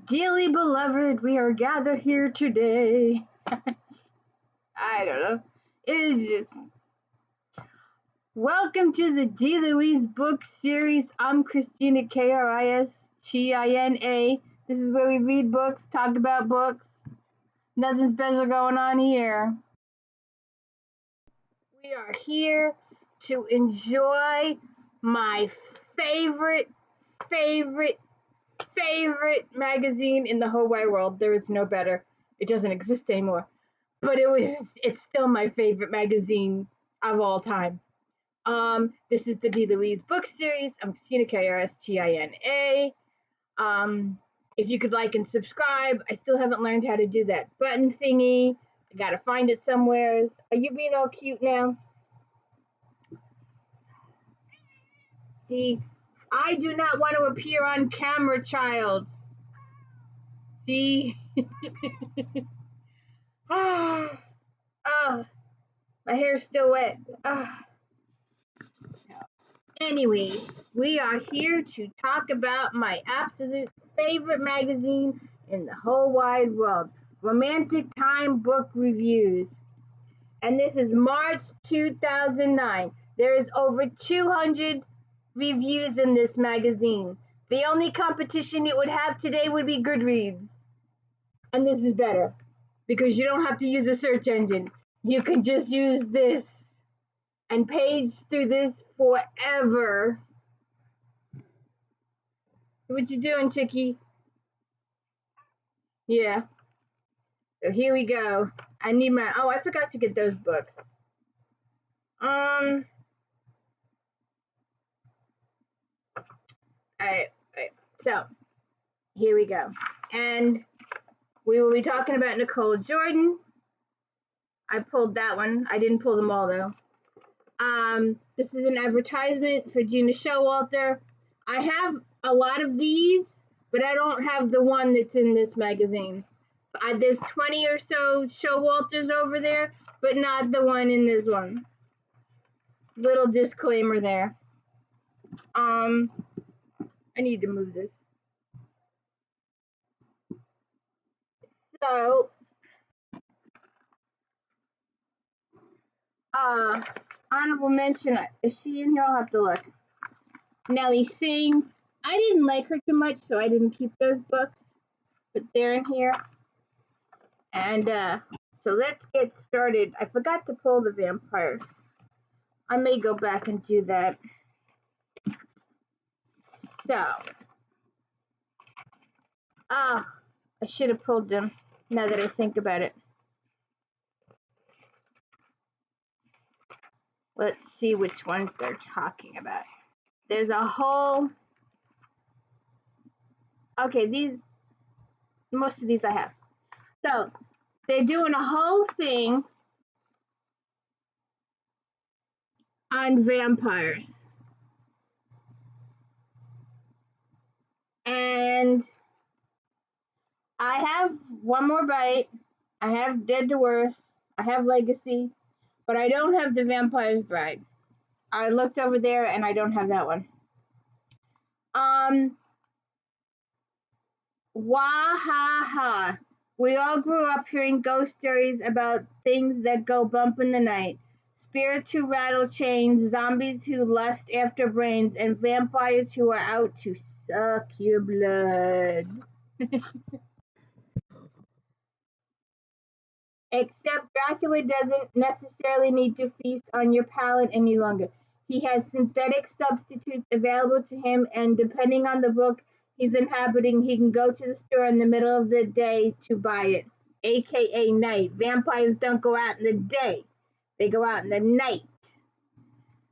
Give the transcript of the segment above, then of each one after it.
Dearly beloved, we are gathered here today. I don't know. It is just. Welcome to the D. Louise book series. I'm Christina, Christina. This is where we read books, talk about books. Nothing special going on here. We are here to enjoy my favorite magazine in the whole wide world. There is no better. It doesn't exist anymore. But it's still my favorite magazine of all time. This is the D. Louise book series. I'm Christina, Christina. If you could like and subscribe, I still haven't learned how to do that button thingy. I gotta find it somewhere. Are you being all cute now? See, I do not want to appear on camera, child. See? Oh, my hair's still wet. Anyway, we are here to talk about my absolute favorite magazine in the whole wide world, Romantic Time Book Reviews. And this is March 2009. There is over 200 reviews in this magazine. The only competition it would have today would be Goodreads. And this is better because you don't have to use a search engine. You can just use this and page through this forever. What you doing, chickie? Yeah. So here we go. I need my, I forgot to get those books. Alright. So, here we go. And we will be talking about Nicole Jordan. I pulled that one. I didn't pull them all, though. This is an advertisement for Gina Showalter. I have a lot of these, but I don't have the one that's in this magazine. There's 20 or so Showalters over there, but not the one in this one. Little disclaimer there. I need to move this. So, honorable mention, is she in here? I'll have to look. Nellie Singh. I didn't like her too much, so I didn't keep those books, but they're in here. And so let's get started. I forgot to pull the vampires. I may go back and do that. So, I should have pulled them now that I think about it. Let's see which ones they're talking about. There's a whole, okay, most of these I have. So, they're doing a whole thing on vampires. And I have One More Bite, I have Dead to Worse, I have Legacy, but I don't have The Vampire's Bride. I looked over there and I don't have that one. Wahaha. We all grew up hearing ghost stories about things that go bump in the night. Spirits who rattle chains, zombies who lust after brains, and vampires who are out to suck your blood. Except Dracula doesn't necessarily need to feast on your palate any longer. He has synthetic substitutes available to him, and depending on the book he's inhabiting, he can go to the store in the middle of the day to buy it, aka night. Vampires don't go out in the day, they go out in the night.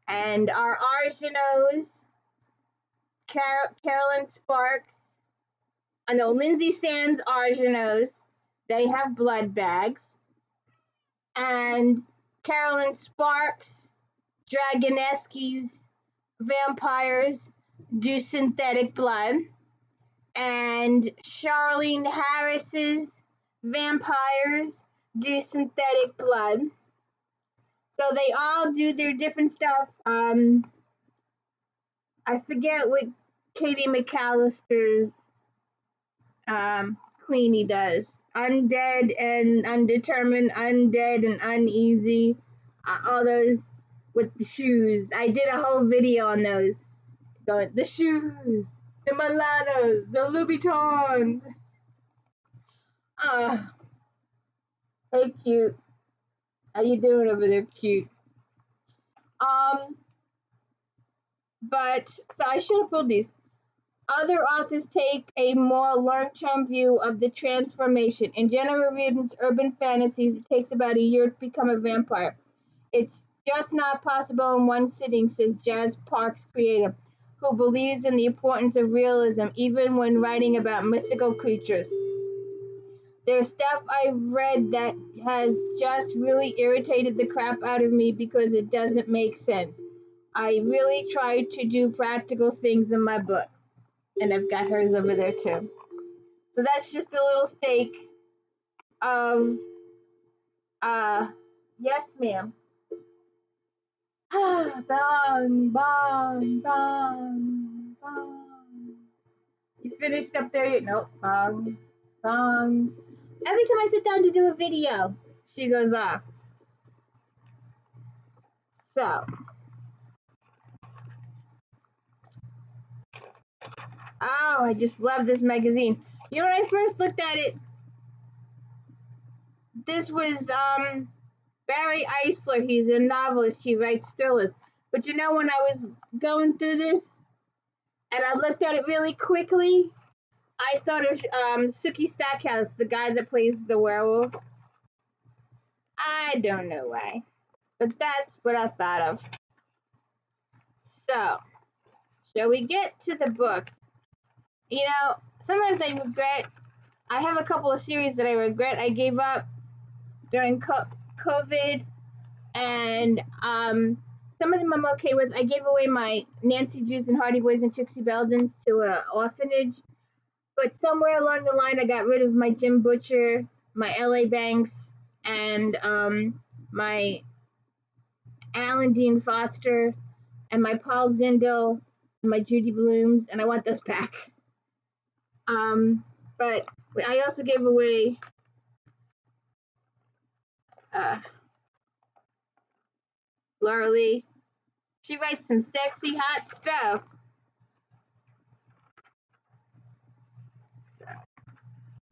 And our Arsenos, Carolyn Sparks, Lindsay Sands Arsenos, they have blood bags. And Carolyn Sparks, Dragonesky's vampires do synthetic blood. And Charlene Harris's vampires do synthetic blood. So they all do their different stuff. I forget what Katie McAllister's Queenie does. Undead and Undetermined, Undead and Uneasy. All those with the shoes. I did a whole video on those. The shoes, the Milanos, the Louboutins. Hey, cute. How you doing over there, cute? But so I should have pulled these. Other authors take a more long-term view of the transformation. In Jennifer Reardon's urban fantasies, it takes about a year to become a vampire. It's just not possible in one sitting, says Jazz Parks creator, who believes in the importance of realism even when writing about mythical creatures. There's stuff I've read that has just really irritated the crap out of me because it doesn't make sense. I really try to do practical things in my books. And I've got hers over there too. So that's just a little stake of, yes ma'am. Bong, bong, bong, bong. You finished up there? Nope. Bong, bong. Every time I sit down to do a video, she goes off. So, oh, I just love this magazine. You know, when I first looked at it, this was Barry Eisler. He's a novelist. He writes thrillers. But you know, when I was going through this and I looked at it really quickly, I thought of Sookie Stackhouse, the guy that plays the werewolf. I don't know why, but that's what I thought of. So, shall we get to the books? You know, sometimes I regret. I have a couple of series that I regret I gave up during COVID, and some of them I'm okay with. I gave away my Nancy Drews and Hardy Boys and Trixie Beldens to an orphanage, but somewhere along the line I got rid of my Jim Butcher, my L.A. Banks, and my Alan Dean Foster, and my Paul Zindel, and my Judy Blooms, and I want those back. But I also gave away Laura Lee. She writes some sexy, hot stuff. So,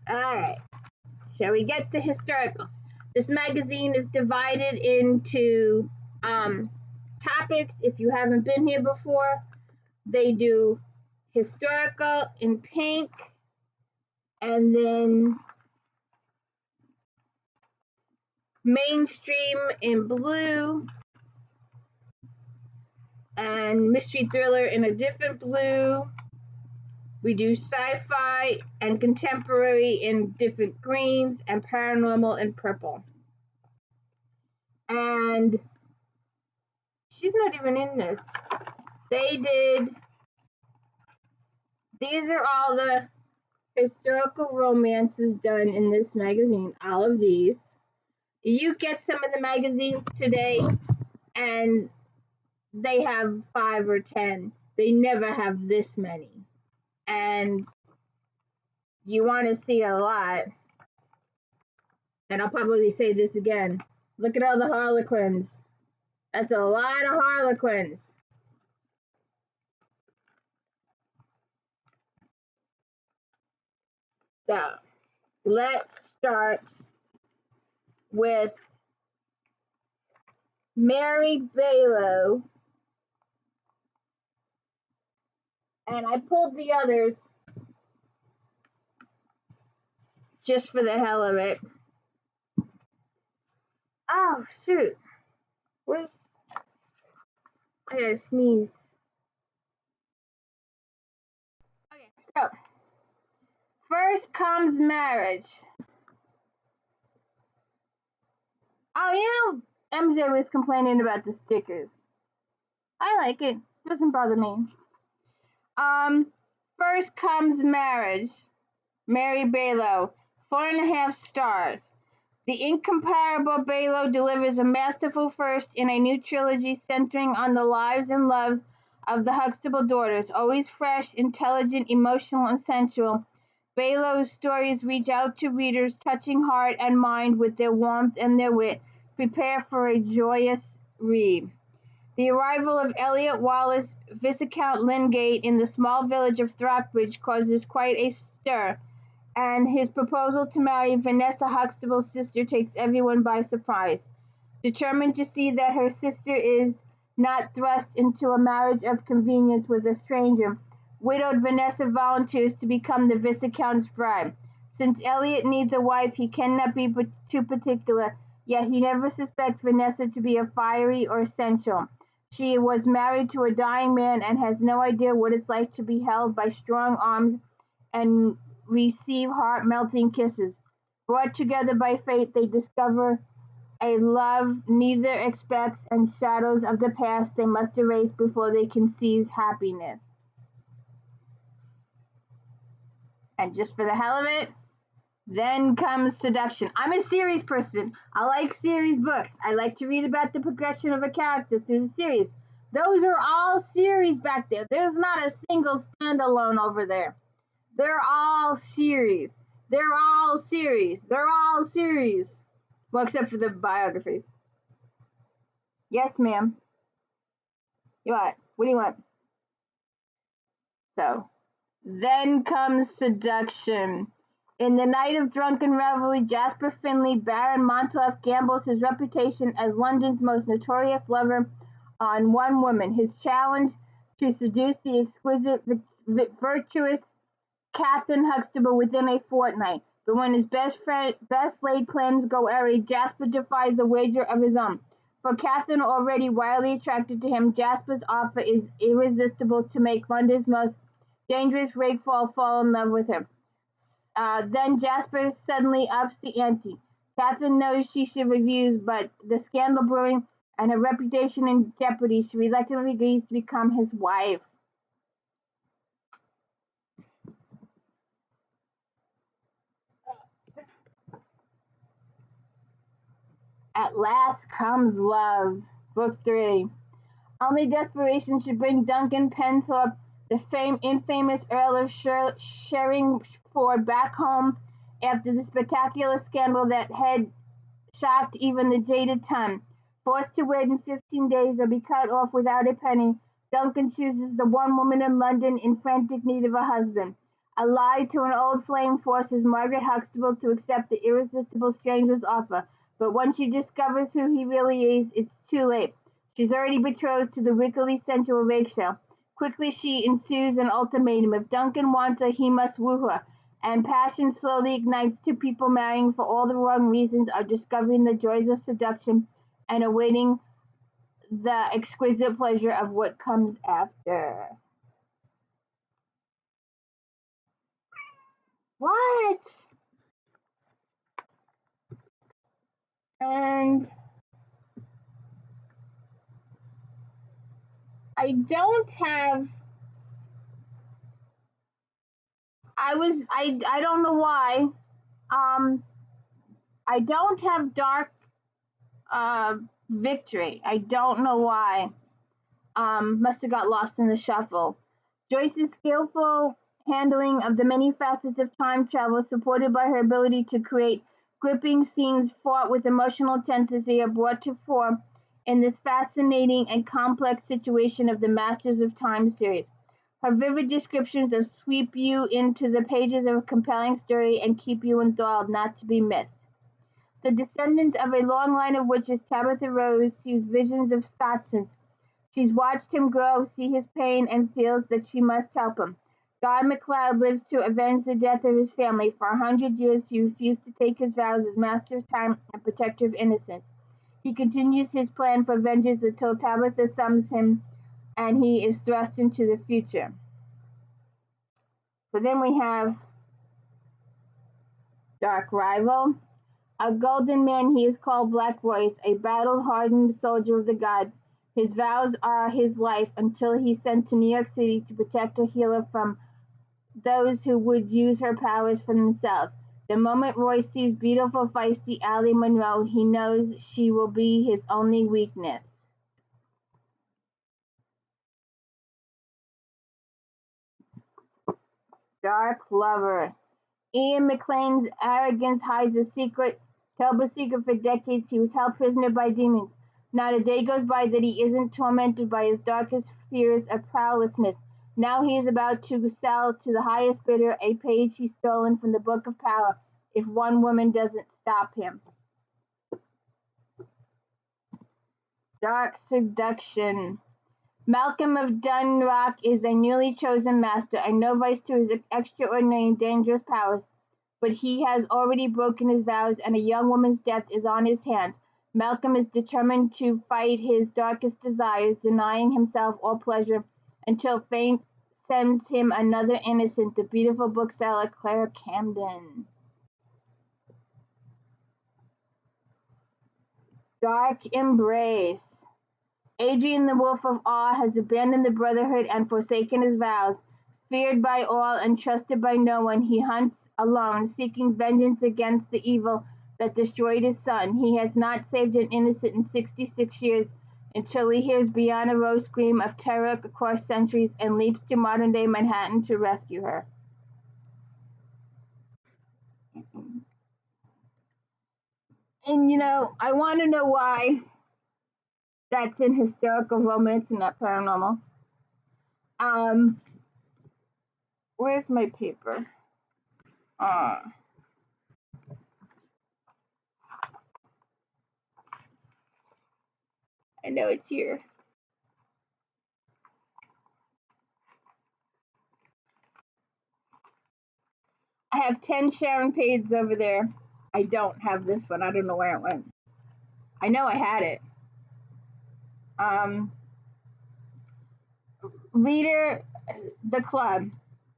all right. Shall we get the historicals? This magazine is divided into topics. If you haven't been here before, they do historical in pink, and then mainstream in blue, and mystery thriller in a different blue. We do sci-fi and contemporary in different greens, and paranormal in purple. And she's not even in this. These are all the historical romances done in this magazine, all of these. You get some of the magazines today, and they have 5 or 10. They never have this many. And you want to see a lot. And I'll probably say this again. Look at all the Harlequins. That's a lot of Harlequins. So, let's start with Mary Balough. And I pulled the others just for the hell of it. Oh, shoot. I gotta sneeze. Okay, so first comes marriage. Oh, you know, MJ was complaining about the stickers. I like it. Doesn't bother me. First comes marriage. Mary Balough, 4.5 stars. The incomparable Balough delivers a masterful first in a new trilogy centering on the lives and loves of the Huxtable daughters, always fresh, intelligent, emotional, and sensual. Balogh's stories reach out to readers, touching heart and mind with their warmth and their wit. Prepare for a joyous read. The arrival of Elliot Wallace, Viscount Lingate, in the small village of Throckbridge causes quite a stir, and his proposal to marry Vanessa Huxtable's sister takes everyone by surprise. Determined to see that her sister is not thrust into a marriage of convenience with a stranger, widowed Vanessa volunteers to become the Viscount's bride. Since Elliot needs a wife, he cannot be too particular, yet he never suspects Vanessa to be a fiery or sensual. She was married to a dying man and has no idea what it's like to be held by strong arms and receive heart-melting kisses. Brought together by fate, they discover a love neither expects and shadows of the past they must erase before they can seize happiness. And just for the hell of it, then comes seduction. I'm a series person. I like series books. I like to read about the progression of a character through the series. Those are all series back there. There's not a single standalone over there. They're all series. They're all series. They're all series. Well, except for the biographies. Yes, ma'am. You what? What do you want? So, then comes seduction. In the night of drunken revelry, Jasper Finley, Baron Monteith, gambles his reputation as London's most notorious lover on one woman. His challenge to seduce the exquisite, virtuous Catherine Huxtable within a fortnight. But when his best laid plans go awry, Jasper defies a wager of his own. For Catherine, already wildly attracted to him, Jasper's offer is irresistible to make London's most dangerous rakefall fall in love with him. Then Jasper suddenly ups the ante. Catherine knows she should refuse, but the scandal brewing and her reputation in jeopardy, she reluctantly agrees to become his wife. At last comes love. Book 3. Only desperation should bring Duncan Penthorpe, the infamous Earl of Sherringford, back home after the spectacular scandal that had shocked even the jaded time. Forced to wed in 15 days or be cut off without a penny, Duncan chooses the one woman in London in frantic need of a husband. A lie to an old flame forces Margaret Huxtable to accept the irresistible stranger's offer, but when she discovers who he really is, it's too late. She's already betrothed to the wickedly sensual Rachel. Quickly she ensues an ultimatum. If Duncan wants her, he must woo her. And passion slowly ignites. Two people marrying for all the wrong reasons are discovering the joys of seduction and awaiting the exquisite pleasure of what comes after. What? And I don't have I don't know why. I don't have dark victory. I don't know why. Must have got lost in the shuffle. Joyce's skillful handling of the many facets of time travel, supported by her ability to create gripping scenes fraught with emotional intensity, are brought to fore in this fascinating and complex situation of the Masters of Time series. Her vivid descriptions of sweep you into the pages of a compelling story and keep you enthralled, not to be missed. The descendant of a long line of witches, Tabitha Rose sees visions of Scotsons. She's watched him grow, see his pain, and feels that she must help him. Guy MacLeod lives to avenge the death of his family. For 100 years he refused to take his vows as master of time and protector of innocence. He continues his plan for vengeance until Tabitha summons him and he is thrust into the future. So then we have Dark Rival. A golden man, he is called Black Royce, a battle-hardened soldier of the gods. His vows are his life until he's sent to New York City to protect a healer from those who would use her powers for themselves. The moment Royce sees beautiful, feisty Ally Monroe, he knows she will be his only weakness. Dark Lover. Ian McLean's arrogance hides a secret, terrible secret for decades. He was held prisoner by demons. Not a day goes by that he isn't tormented by his darkest fears of powerlessness. Now he is about to sell to the highest bidder a page he's stolen from the Book of Power if one woman doesn't stop him. Dark Seduction. Malcolm of Dunrock is a newly chosen master, a novice to his extraordinary and dangerous powers, but he has already broken his vows and a young woman's death is on his hands. Malcolm is determined to fight his darkest desires, denying himself all pleasure until fate sends him another innocent, the beautiful bookseller Claire Camden. Dark Embrace. Adrian the Wolf of Awe has abandoned the Brotherhood and forsaken his vows. Feared by all and trusted by no one, he hunts alone, seeking vengeance against the evil that destroyed his son. He has not saved an innocent in 66 years until he hears Brianna Rose scream of terror across centuries and leaps to modern-day Manhattan to rescue her. And I want to know why that's in historical romance and not paranormal. Where's my paper? I know it's here. I have 10 Sharon Pades over there. I don't have this one. I don't know where it went. I know I had it. Reader, the club.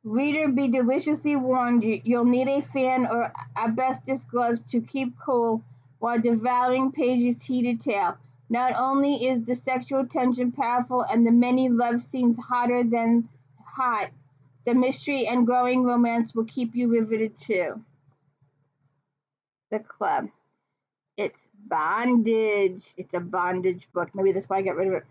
Reader, be deliciously warned. You'll need a fan or asbestos gloves to keep cool while devouring Paige's heated tale. Not only is the sexual tension powerful and the many love scenes hotter than hot, the mystery and growing romance will keep you riveted too. The club. It's bondage. It's a bondage book. Maybe that's why I got rid of it.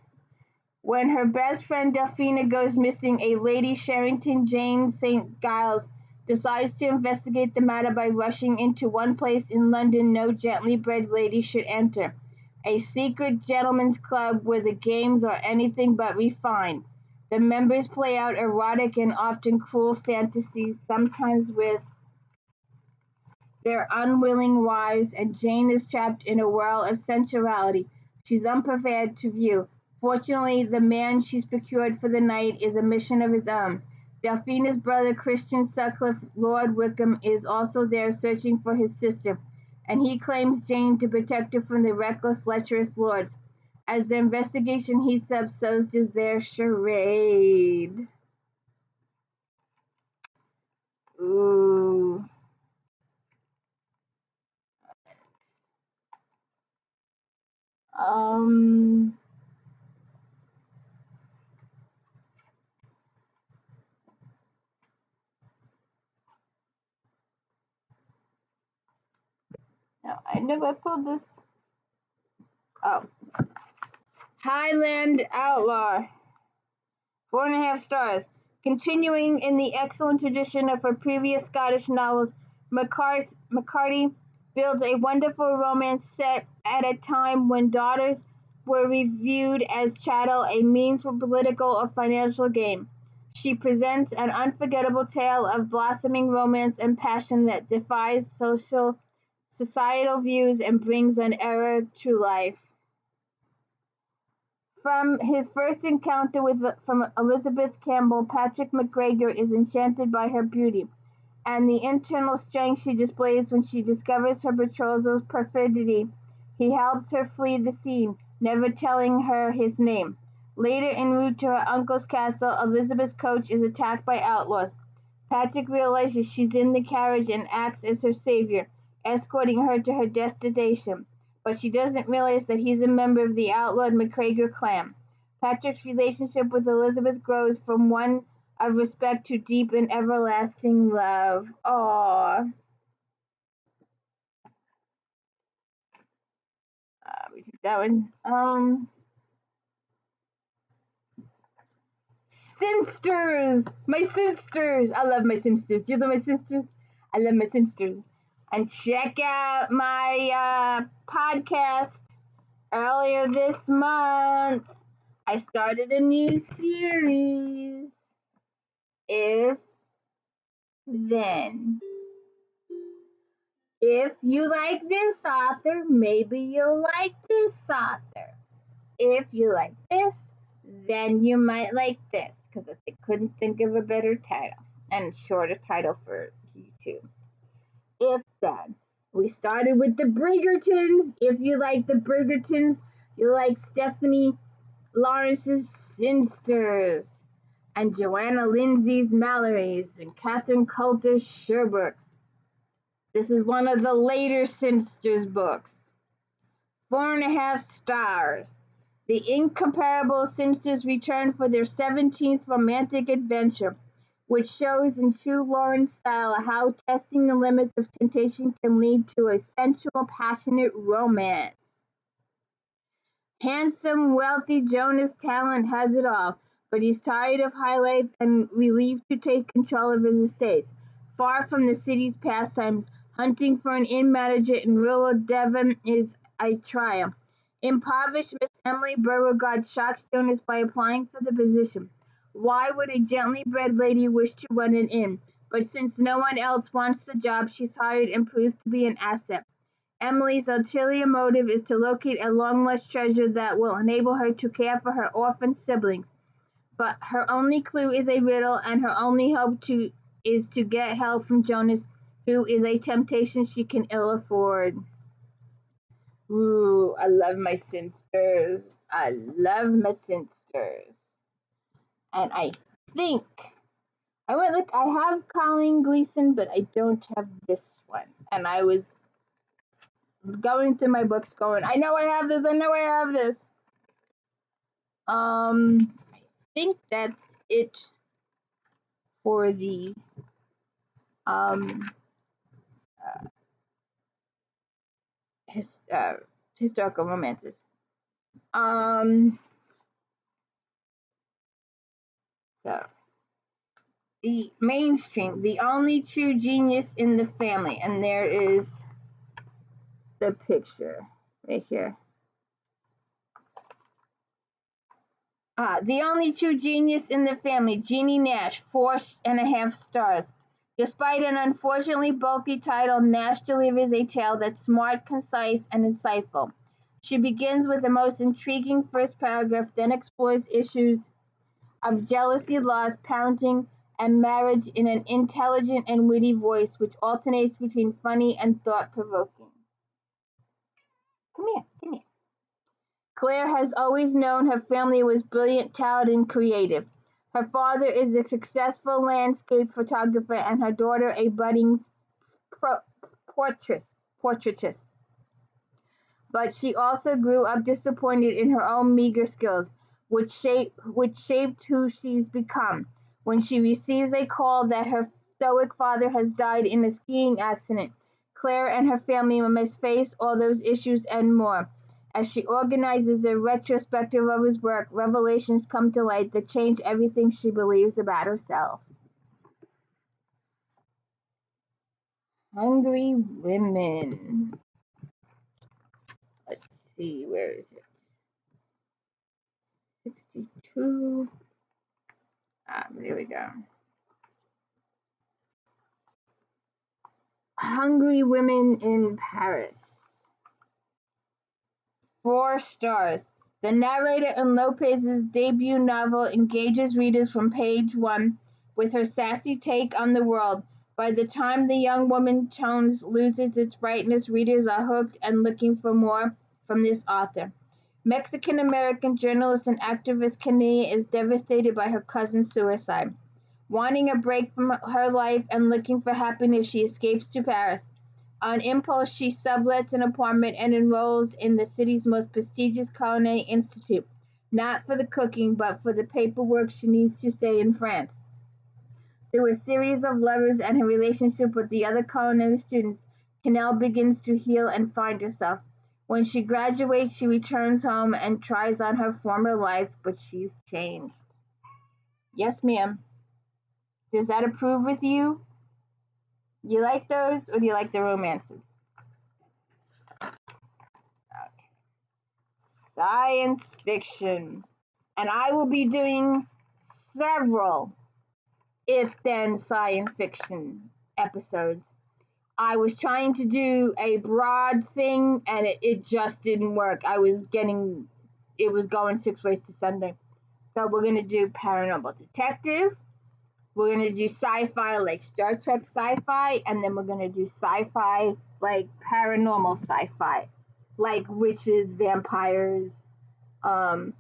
When her best friend Delphina goes missing, a Lady Sherrington Jane St. Giles decides to investigate the matter by rushing into one place in London no gently bred lady should enter, a secret gentlemen's club where the games are anything but refined. The members play out erotic and often cruel fantasies, sometimes with their unwilling wives, and Jane is trapped in a whirl of sensuality she's unprepared to view. Fortunately, the man she's procured for the night is a mission of his own. Delphina's brother, Christian Sutcliffe, Lord Wickham, is also there searching for his sister, and he claims Jane to protect her from the reckless, lecherous lords. As the investigation heats up, so does their charade. Ooh. No, I never pulled this. Oh. Highland Outlaw. 4.5 stars. Continuing in the excellent tradition of her previous Scottish novels, McCarthy builds a wonderful romance set at a time when daughters were reviewed as chattel, a means for political or financial gain. She presents an unforgettable tale of blossoming romance and passion that defies societal views and brings an era to life. From his first encounter with Elizabeth Campbell, Patrick McGregor is enchanted by her beauty and the internal strength she displays when she discovers her betrosal's perfidy. He helps her flee the scene, never telling her his name. Later, en route to her uncle's castle, Elizabeth's coach is attacked by outlaws. Patrick realizes she's in the carriage and acts as her savior, escorting her to her destination. But she doesn't realize that he's a member of the outlawed McGregor clan. Patrick's relationship with Elizabeth grows from one of respect to deep and everlasting love. Aww. We took that one. Sinsters! My sisters! I love my sisters. You know my sisters? I love my sisters. And check out my podcast earlier this month. I started a new series. If then. If you like this author, maybe you'll like this author. If you like this, then you might like this, because I couldn't think of a better title and shorter title for YouTube. If then. We started with the Bridgertons. If you like the Bridgertons, you like Stephanie Lawrence's Sinsters and Joanna Lindsay's Mallory's and Catherine Coulter's Sherbooks. This is one of the later Sinsters books. 4.5 stars. The incomparable Sinsters return for their 17th romantic adventure, which shows in true Lawrence style how testing the limits of temptation can lead to a sensual, passionate romance. Handsome, wealthy Jonas Talent has it all, but he's tired of high life and relieved to take control of his estates. Far from the city's pastimes, hunting for an inn manager in rural Devon is a triumph. Impoverished Miss Emily Beauregard shocks Jonas by applying for the position. Why would a gently bred lady wish to run an inn? But since no one else wants the job, she's hired and proves to be an asset. Emily's ulterior motive is to locate a long-lost treasure that will enable her to care for her orphan siblings. But her only clue is a riddle, and her only hope is to get help from Jonas, who is a temptation she can ill afford. Ooh, I love my Sinsters. I love my Sinsters. And I think I have Colleen Gleason, but I don't have this one. And I was going through my books going, I know I have this. I think that's it for the historical romances. So the mainstream, the only true genius in the family, and there is the picture right here. The only true genius in the family, Jeannie Nash, 4.5 stars. Despite an unfortunately bulky title, Nash delivers a tale that's smart, concise, and insightful. She begins with the most intriguing first paragraph, then explores issues of jealousy, loss, parenting, and marriage in an intelligent and witty voice, which alternates between funny and thought-provoking. Come here. Claire has always known her family was brilliant, talented, and creative. Her father is a successful landscape photographer and her daughter a budding portraitist. But she also grew up disappointed in her own meager skills, which shaped who she's become. When she receives a call that her stoic father has died in a skiing accident, Claire and her family must face all those issues and more. As she organizes a retrospective of his work, revelations come to light that change everything she believes about herself. Hungry Women. Let's see, where is it? 62. There we go. Hungry Women in Paris. 4 stars. The narrator in Lopez's debut novel engages readers from page 1 with her sassy take on the world. By the time the young woman's tones loses its brightness, readers are hooked and looking for more from this author. Mexican-American journalist and activist Kenia is devastated by her cousin's suicide. Wanting a break from her life and looking for happiness, she escapes to Paris. On impulse, she sublets an apartment and enrolls in the city's most prestigious culinary institute, not for the cooking, but for the paperwork she needs to stay in France. Through a series of lovers and her relationship with the other culinary students, Canelle begins to heal and find herself. When she graduates, she returns home and tries on her former life, but she's changed. Yes, ma'am. Does that approve with you? You like those, or do you like the romances? Okay. Science fiction. And I will be doing several if then science fiction episodes. I was trying to do a broad thing and it just didn't work. It was going 6 ways to Sunday. So we're going to do paranormal detective. We're going to do sci-fi like Star Trek sci-fi. And then we're going to do sci-fi like paranormal sci-fi. Like witches, vampires. I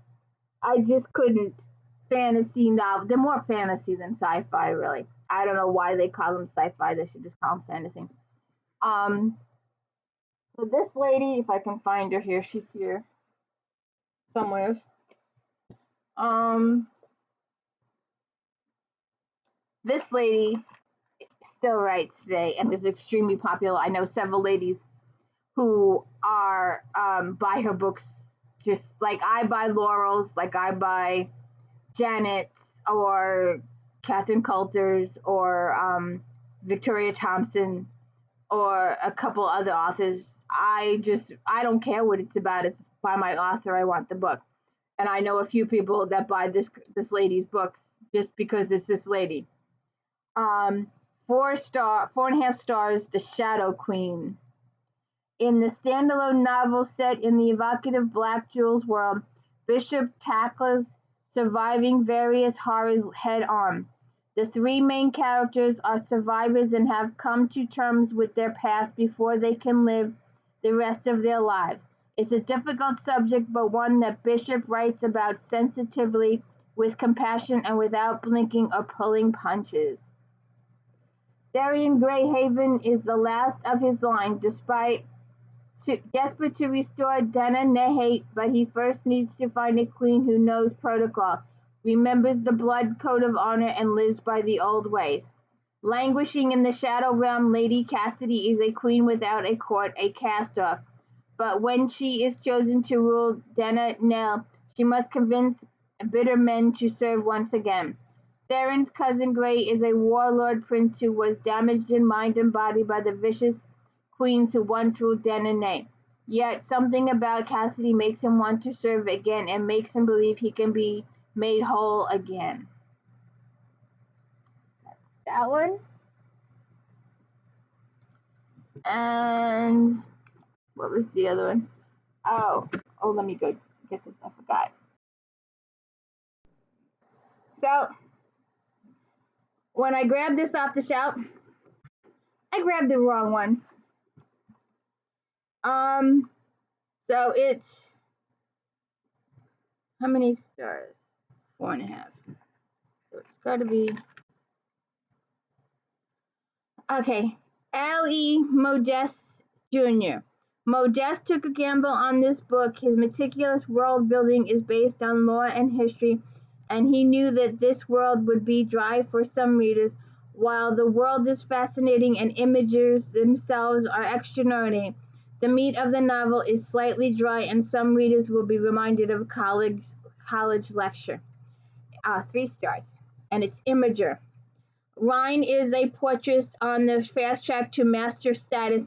just couldn't fantasy novel. They're more fantasy than sci-fi, really. I don't know why they call them sci-fi. They should just call them fantasy. So this lady, if I can find her here, she's here somewhere. This lady still writes today and is extremely popular. I know several ladies who are buy her books, just like I buy Laurel's, like I buy Janet's or Catherine Coulter's or Victoria Thompson or a couple other authors. I don't care what it's about. It's by my author. I want the book. And I know a few people that buy this lady's books just because it's this lady. 4.5 stars, The Shadow Queen. In the standalone novel set in the evocative Black Jewels world, Bishop tackles surviving various horrors head on. The three main characters are survivors and have come to terms with their past before they can live the rest of their lives. It's a difficult subject, but one that Bishop writes about sensitively, with compassion, and without blinking or pulling punches. Darian Greyhaven is the last of his line, desperate to restore Dana Nehate, but he first needs to find a queen who knows protocol, remembers the blood code of honor, and lives by the old ways. Languishing in the shadow realm, Lady Cassidy is a queen without a court, a cast-off. But when she is chosen to rule Dana Nell, she must convince bitter men to serve once again. Theron's cousin Grey is a warlord prince who was damaged in mind and body by the vicious queens who once ruled Danae. Yet something about Cassidy makes him want to serve again and makes him believe he can be made whole again. That one. And what was the other one? Oh, let me go get this. I forgot. So when I grabbed this off the shelf, I grabbed the wrong one. So it's how many stars? 4.5. So it's got to be okay. L.E. Modeste Jr. Modeste took a gamble on this book. His meticulous world building is based on lore and history, and he knew that this world would be dry for some readers. While the world is fascinating and images themselves are extraordinary, the meat of the novel is slightly dry, and some readers will be reminded of college lecture. 3 stars, and it's Imager. Rhine is a portraitist on the fast track to master status,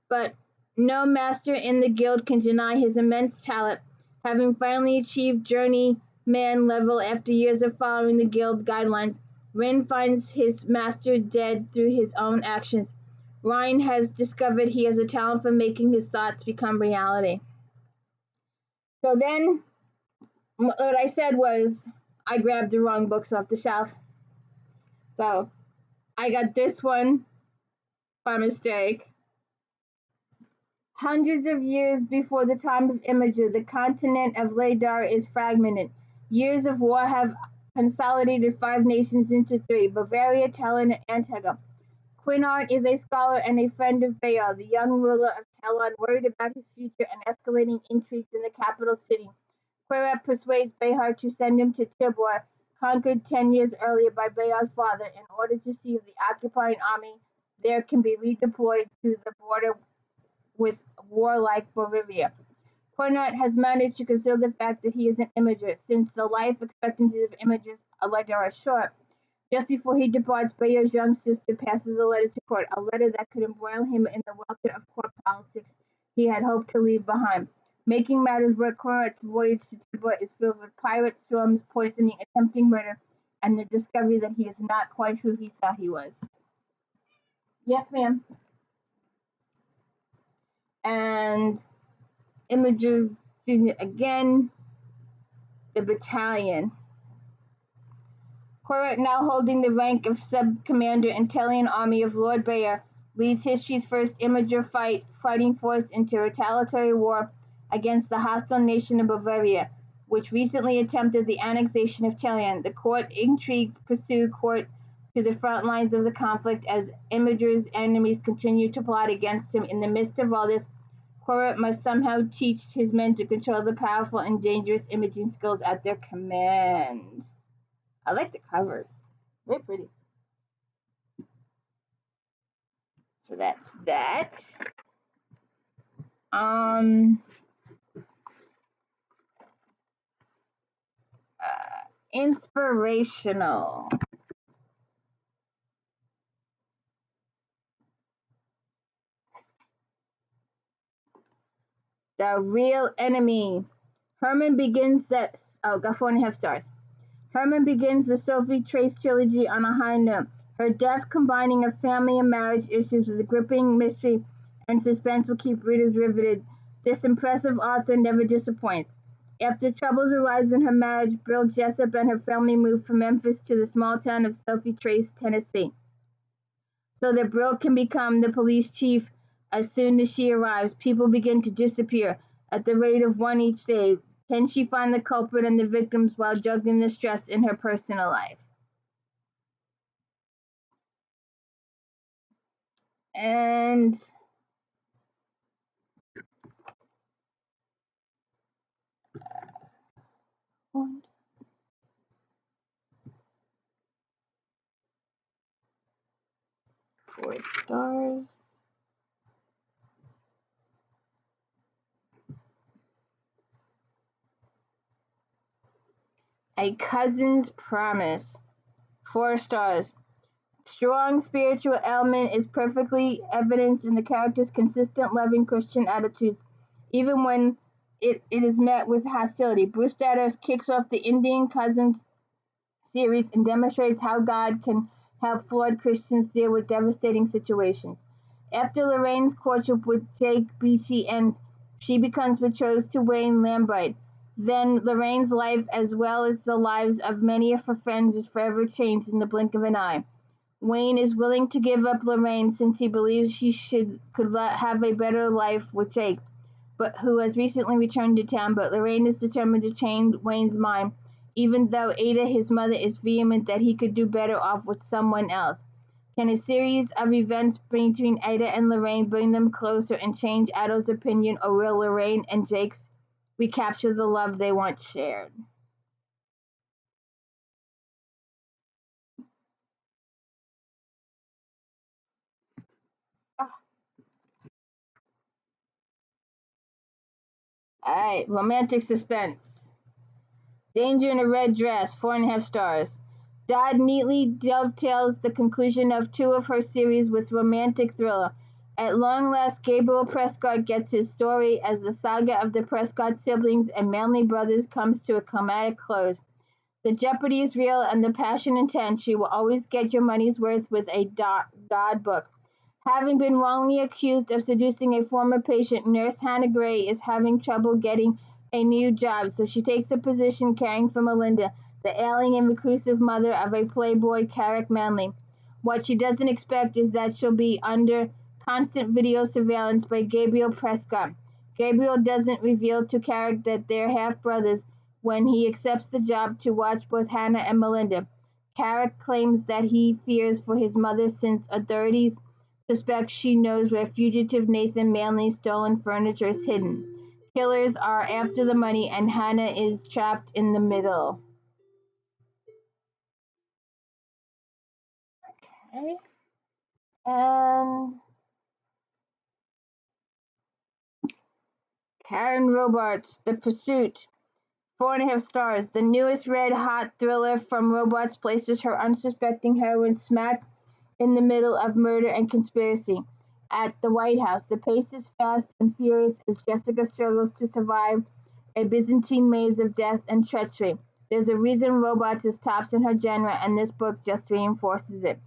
but no master in the guild can deny his immense talent. Having finally achieved journeyman level after years of following the guild guidelines, Rin finds his master dead through his own actions. Rhine has discovered he has a talent for making his thoughts become reality. So then, what I said was, I grabbed the wrong books off the shelf. So I got this one by mistake. Hundreds of years before the time of Imager, the continent of Ladar is fragmented. Years of war have consolidated 5 nations into 3, Bavaria, Talon, and Antigua. Quinart is a scholar and a friend of Baal, the young ruler of Talon, worried about his future and escalating intrigues in the capital city. Quirat persuades Behar to send him to Tibor, conquered 10 years earlier by Baal's father, in order to see if the occupying army there can be redeployed to the border with warlike Bolivia. Cornett has managed to conceal the fact that he is an imager, since the life expectancies of imagers are short. Just before he departs, Bayer's young sister passes a letter to court, a letter that could embroil him in the welter of court politics he had hoped to leave behind. Making matters worse, Cornett's voyage to Cuba is filled with pirates, storms, poisoning, attempting murder, and the discovery that he is not quite who he thought he was. Yes, ma'am. And Imagers student again, the battalion. Cornett, now holding the rank of sub-commander Italian Army of Lord Bayer, leads history's first imager fighting force into retaliatory war against the hostile nation of Bavaria, which recently attempted the annexation of Tallinn. The court intrigues pursue Cornett to the front lines of the conflict as Imager's enemies continue to plot against him. In the midst of all this, Cornett must somehow teach his men to control the powerful and dangerous imaging skills at their command. I like the covers. Very pretty. So that's that. Inspirational. The Real Enemy. Herman begins that. Oh, got 4.5 stars. Herman begins the Sophie Trace trilogy on a high note. Her death, combining of family and marriage issues with a gripping mystery and suspense, will keep readers riveted. This impressive author never disappoints. After troubles arise in her marriage, Bill Jessup and her family move from Memphis to the small town of Sophie Trace, Tennessee, so that Brill can become the police chief. As soon as she arrives, people begin to disappear at the rate of one each day. Can she find the culprit and the victims while juggling the stress in her personal life? And one, 4 stars. A Cousin's Promise. 4 stars. Strong spiritual element is perfectly evidenced in the character's consistent, loving Christian attitudes, even when it is met with hostility. Brunstetter kicks off the Indian Cousins series and demonstrates how God can help flawed Christians deal with devastating situations. After Lorraine's courtship with Jake Beachy ends, she becomes betrothed to Wayne Lambright. Then Lorraine's life, as well as the lives of many of her friends, is forever changed in the blink of an eye. Wayne is willing to give up Lorraine since he believes she could have a better life with Jake, but who has recently returned to town. But Lorraine is determined to change Wayne's mind, even though Ada, his mother, is vehement that he could do better off with someone else. Can a series of events between Ada and Lorraine bring them closer and change Ada's opinion, or will Lorraine and Jake's recapture the love they once shared? Alright, romantic suspense. Danger in a Red Dress, 4.5 stars. Dodd neatly dovetails the conclusion of 2 of her series with romantic thriller. At long last, Gabriel Prescott gets his story as the saga of the Prescott siblings and Manley brothers comes to a climatic close. The jeopardy is real and the passion intense. You will always get your money's worth with a Dodd book. Having been wrongly accused of seducing a former patient, Nurse Hannah Gray is having trouble getting a new job, so she takes a position caring for Melinda, the ailing and reclusive mother of a playboy Carrick Manley. What she doesn't expect is that she'll be under constant video surveillance by Gabriel Prescott. Gabriel doesn't reveal to Carrick that they're half-brothers when he accepts the job to watch both Hannah and Melinda. Carrick claims that he fears for his mother since authorities suspect she knows where fugitive Nathan Manley's stolen furniture is hidden. Killers are after the money and Hannah is trapped in the middle. Okay. Karen Robards, The Pursuit, 4.5 stars. The newest red-hot thriller from Robards places her unsuspecting heroine smack in the middle of murder and conspiracy at the White House. The pace is fast and furious as Jessica struggles to survive a Byzantine maze of death and treachery. There's a reason Robards is tops in her genre, and this book just reinforces it.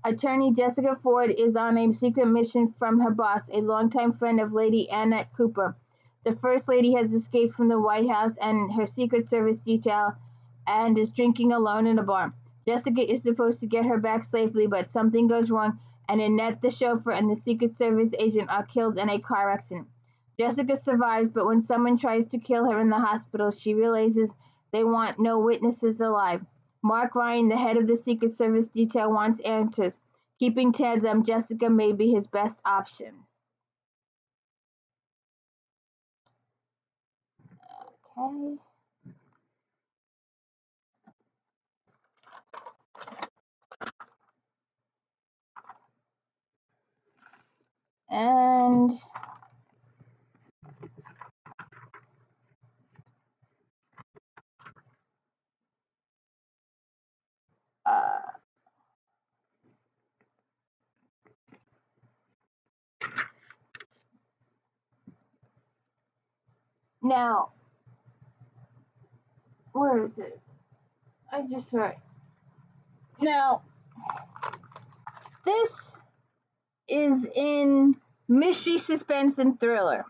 Attorney Jessica Ford is on a secret mission from her boss, a longtime friend of Lady Annette Cooper. The First Lady has escaped from the White House and her Secret Service detail and is drinking alone in a bar. Jessica is supposed to get her back safely, but something goes wrong, and Annette, the chauffeur, and the Secret Service agent are killed in a car accident. Jessica survives, but when someone tries to kill her in the hospital, she realizes they want no witnesses alive. Mark Ryan, the head of the Secret Service detail, wants answers. Keeping tabs on Jessica may be his best option. Okay. And now, where is it? I just heard. Now, this is in mystery, suspense, and thriller.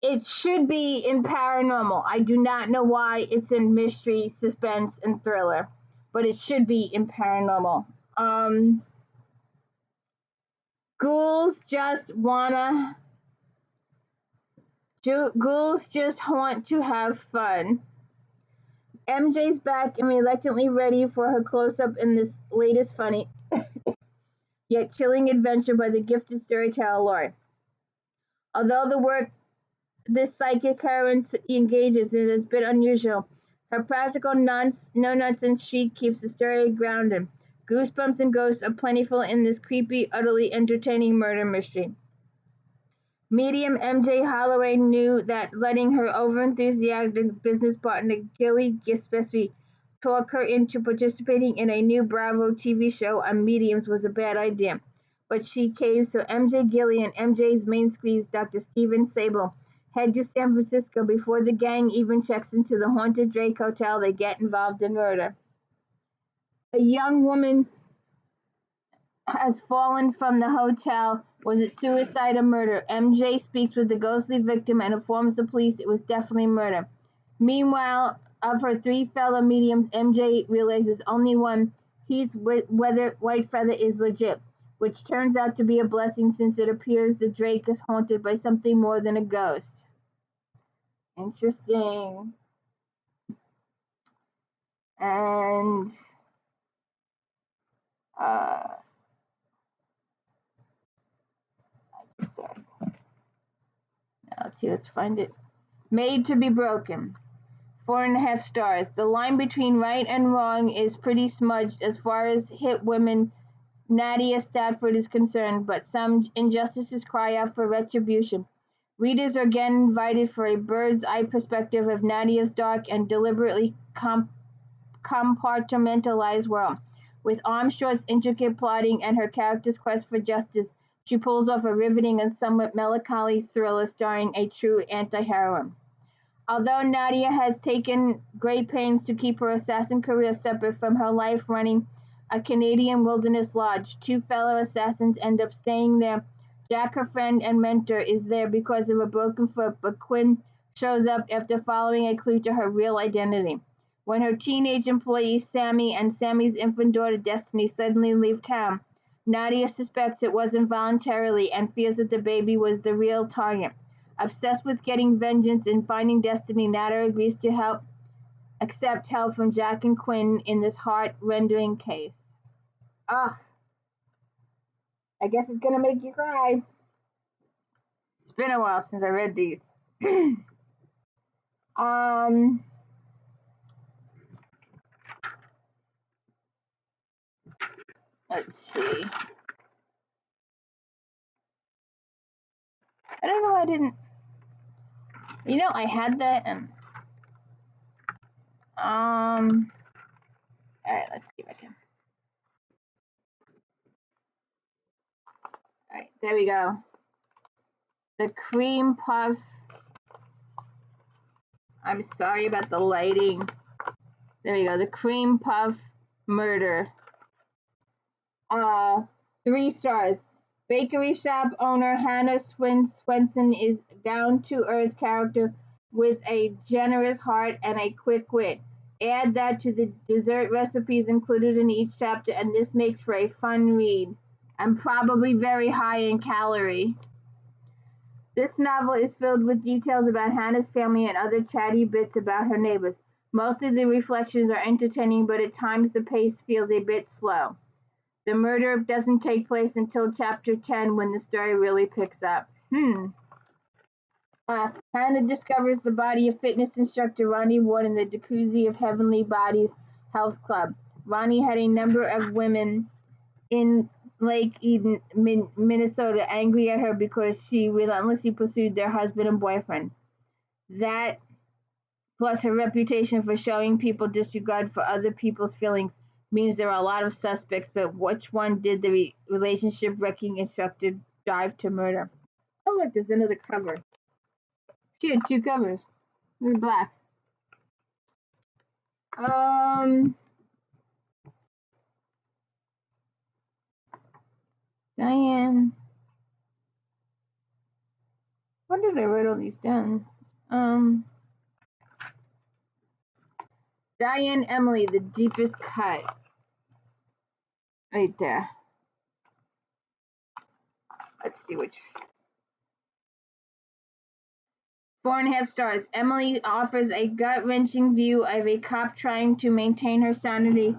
It should be in paranormal. I do not know why it's in mystery, suspense, and thriller, but it should be in paranormal. Ghouls just want to have fun. MJ's back and reluctantly ready for her close-up in this latest funny yet chilling adventure by the gifted storyteller Laurie. Although the work this psychic heroine engages in is a bit unusual, her practical no-nonsense streak keeps the story grounded. Goosebumps and ghosts are plentiful in this creepy, utterly entertaining murder mystery. Medium MJ Holloway knew that letting her overenthusiastic business partner Gilly Gillespie talk her into participating in a new Bravo TV show on mediums was a bad idea, but she caved, so MJ Gilly and MJ's main squeeze, Dr. Steven Sable, head to San Francisco before the gang even checks into the haunted Drake Hotel. They get involved in murder. A young woman has fallen from the hotel. Was it suicide or murder? MJ speaks with the ghostly victim and informs the police it was definitely murder. Meanwhile, of her 3 fellow mediums, MJ realizes only one, Heath Whitefeather, is legit, which turns out to be a blessing since it appears the Drake is haunted by something more than a ghost. Interesting. And sorry. Let's see, let's find it. Made to be Broken, 4.5 stars. The line between right and wrong is pretty smudged as far as hit women Nadia Stafford is concerned, but some injustices cry out for retribution. Readers are again invited for a bird's eye perspective of Nadia's dark and deliberately compartmentalized world. With Armstrong's intricate plotting and her character's quest for justice, she pulls off a riveting and somewhat melancholy thriller starring a true anti-heroine. Although Nadia has taken great pains to keep her assassin career separate from her life running a Canadian wilderness lodge, 2 fellow assassins end up staying there. Jack, her friend and mentor, is there because of a broken foot, but Quinn shows up after following a clue to her real identity. When her teenage employee Sammy and Sammy's infant daughter Destiny suddenly leave town, Nadia suspects it wasn't voluntarily and fears that the baby was the real target. Obsessed with getting vengeance and finding Destiny, Nadia agrees to accept help from Jack and Quinn in this heart-rending case. I guess it's gonna make you cry. It's been a while since I read these. Let's see. I don't know why I didn't. You know, I had that. All right, let's see if I can. All right, there we go. The cream puff. I'm sorry about the lighting. There we go. The cream puff murder. 3 stars. Bakery shop owner Hannah Swenson is down-to-earth character with a generous heart and a quick wit. Add that to the dessert recipes included in each chapter, and this makes for a fun read, and probably very high in calorie. This novel is filled with details about Hannah's family and other chatty bits about her neighbors. Mostly the reflections are entertaining, but at times the pace feels a bit slow. The murder doesn't take place until chapter 10 when the story really picks up. Hannah discovers the body of fitness instructor Ronnie Ward in the jacuzzi of Heavenly Bodies Health Club. Ronnie had a number of women in Lake Eden, Minnesota, angry at her because she relentlessly pursued their husband and boyfriend. That, plus her reputation for showing people disregard for other people's feelings, means there are a lot of suspects, but which one did the relationship-wrecking instructor drive to murder? Oh, look, there's another cover. She had 2 covers. They're black. Diane. When did I write all these down? Diane Emily, The Deepest Cut. Right there. Let's see which. 4.5 stars. Emily offers a gut-wrenching view of a cop trying to maintain her sanity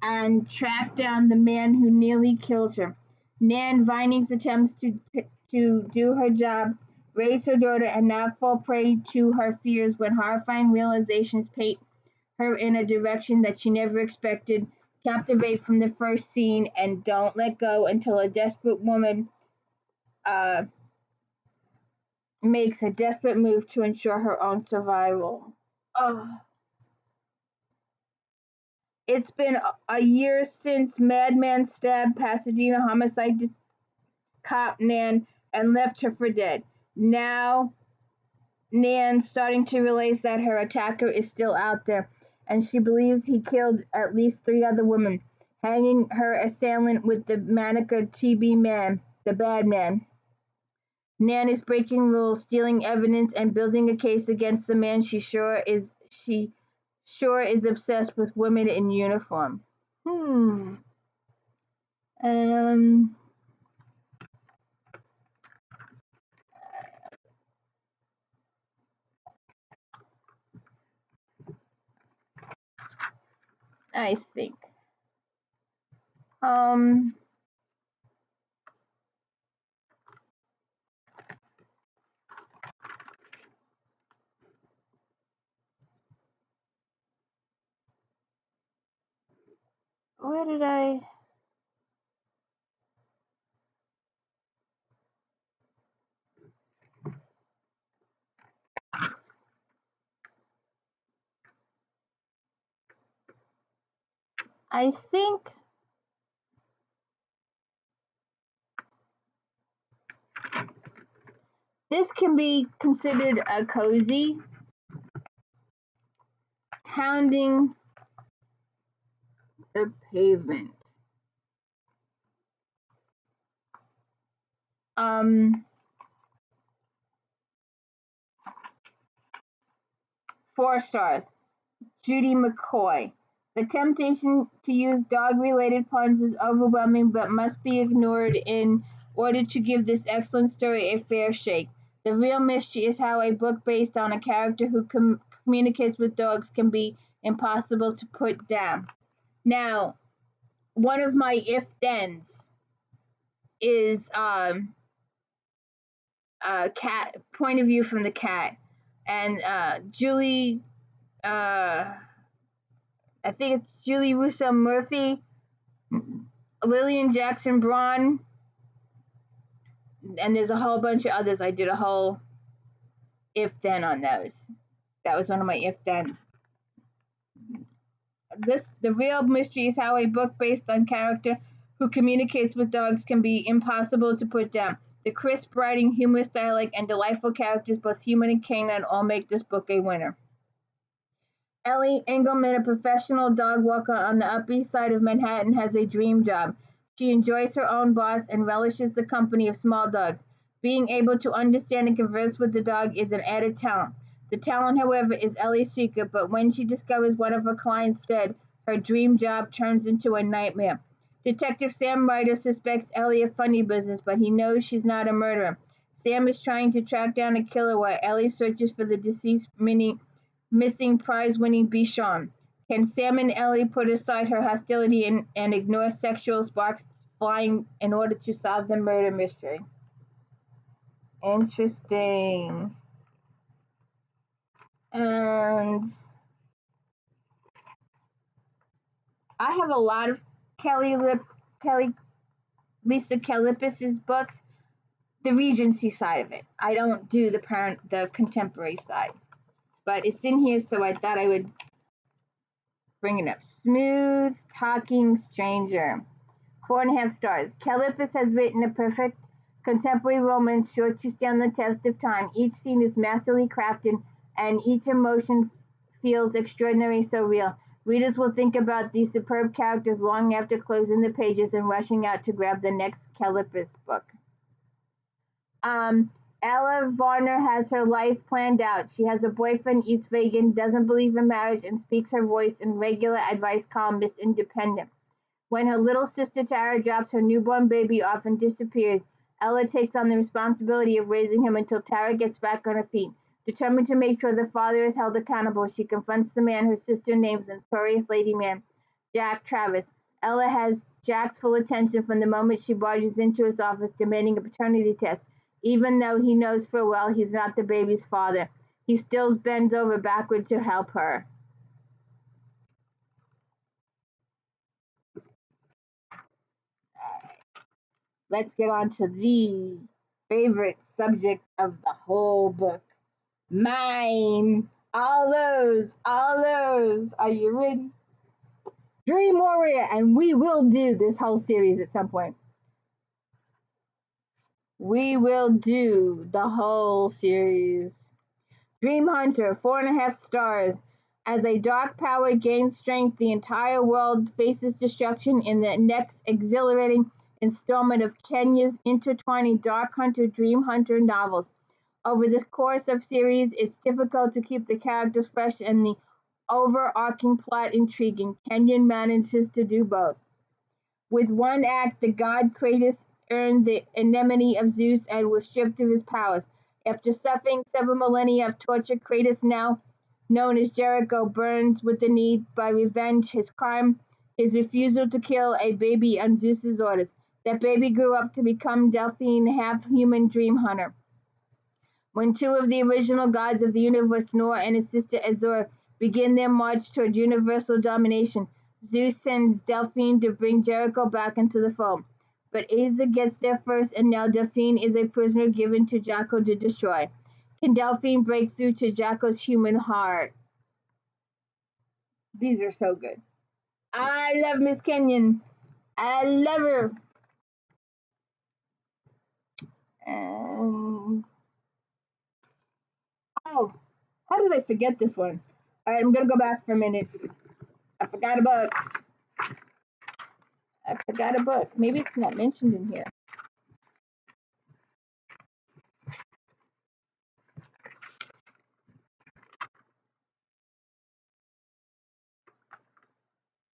and track down the man who nearly killed her. Nan Vining's attempts to do her job, raise her daughter, and not fall prey to her fears when horrifying realizations paint her in a direction that she never expected, captivate from the first scene, and don't let go until a desperate woman makes a desperate move to ensure her own survival. It's been a year since Madman stabbed Pasadena homicide cop Nan and left her for dead. Now Nan's starting to realize that her attacker is still out there, and she believes he killed at least 3 other women, hanging her assailant with the moniker TB Man, the bad man. Nan is breaking rules, stealing evidence, and building a case against the man she sure is obsessed with women in uniform. I think. Where did I think this can be considered a cozy. Pounding the pavement. 4 stars. Judy McCoy. The temptation to use dog-related puns is overwhelming but must be ignored in order to give this excellent story a fair shake. The real mystery is how a book based on a character who communicates with dogs can be impossible to put down. Now, one of my if-thens is cat point of view from the cat, and Julie, I think it's Julie Russo Murphy, Lillian Jackson Braun, and there's a whole bunch of others. I did a whole if-then on those. That was one of my if-then. The real mystery is how a book based on character who communicates with dogs can be impossible to put down. The crisp writing, humorous dialect, and delightful characters, both human and canine, all make this book a winner. Ellie Engelman, a professional dog walker on the Upper East Side of Manhattan, has a dream job. She enjoys her own boss and relishes the company of small dogs. Being able to understand and converse with the dog is an added talent. The talent, however, is Ellie's secret, but when she discovers one of her clients dead, her dream job turns into a nightmare. Detective Sam Ryder suspects Ellie of funny business, but he knows she's not a murderer. Sam is trying to track down a killer while Ellie searches for the deceased missing prize-winning Bichon. Can Sam and Ellie put aside her hostility and ignore sexual sparks flying in order to solve the murder mystery? Interesting. And I have a lot of Lisa Kallipis's books, the Regency side of it. I don't do the contemporary side, but it's in here, so I thought I would bring it up. Smooth Talking Stranger, 4.5 stars. Kallipis has written a perfect contemporary romance sure to stand the test of time. Each scene is masterly crafted, and each emotion feels extraordinarily so real. Readers will think about these superb characters long after closing the pages and rushing out to grab the next Kallipis book. Ella Varner has her life planned out. She has a boyfriend, eats vegan, doesn't believe in marriage, and speaks her voice in regular advice column Miss Independent. When her little sister Tara drops her newborn baby off and disappears, Ella takes on the responsibility of raising him until Tara gets back on her feet. Determined to make sure the father is held accountable, she confronts the man her sister names Notorious Lady Man, Jack Travis. Ella has Jack's full attention from the moment she barges into his office demanding a paternity test. Even though he knows full well he's not the baby's father, he still bends over backward to help her. Let's get on to the favorite subject of the whole book. Mine. All those. Are you ready? Dream Warrior, and we will do this whole series at some point. We will do the whole series. Dream Hunter, 4.5 stars. As a dark power gains strength, the entire world faces destruction in the next exhilarating installment of Kenya's intertwining Dark Hunter Dream Hunter novels. Over the course of series, it's difficult to keep the characters fresh and the overarching plot intriguing. Kenyon manages to do both. With one act, the god Kratos earned the enmity of Zeus and was stripped of his powers. After suffering several millennia of torture, Kratos, now known as Jericho, burns with the need by revenge. His crime, his refusal to kill a baby on Zeus's orders. That baby grew up to become Delphine, half-human Dream Hunter. When two of the original gods of the universe, Noah and his sister Azor, begin their march toward universal domination, Zeus sends Delphine to bring Jericho back into the fold. But Asa gets there first, and now Delphine is a prisoner given to Jacko to destroy. Can Delphine break through to Jacko's human heart? These are so good. I love Miss Kenyon. I love her. And oh, how did I forget this one? All right, I'm gonna go back for a minute. I forgot a book. Maybe it's not mentioned in here.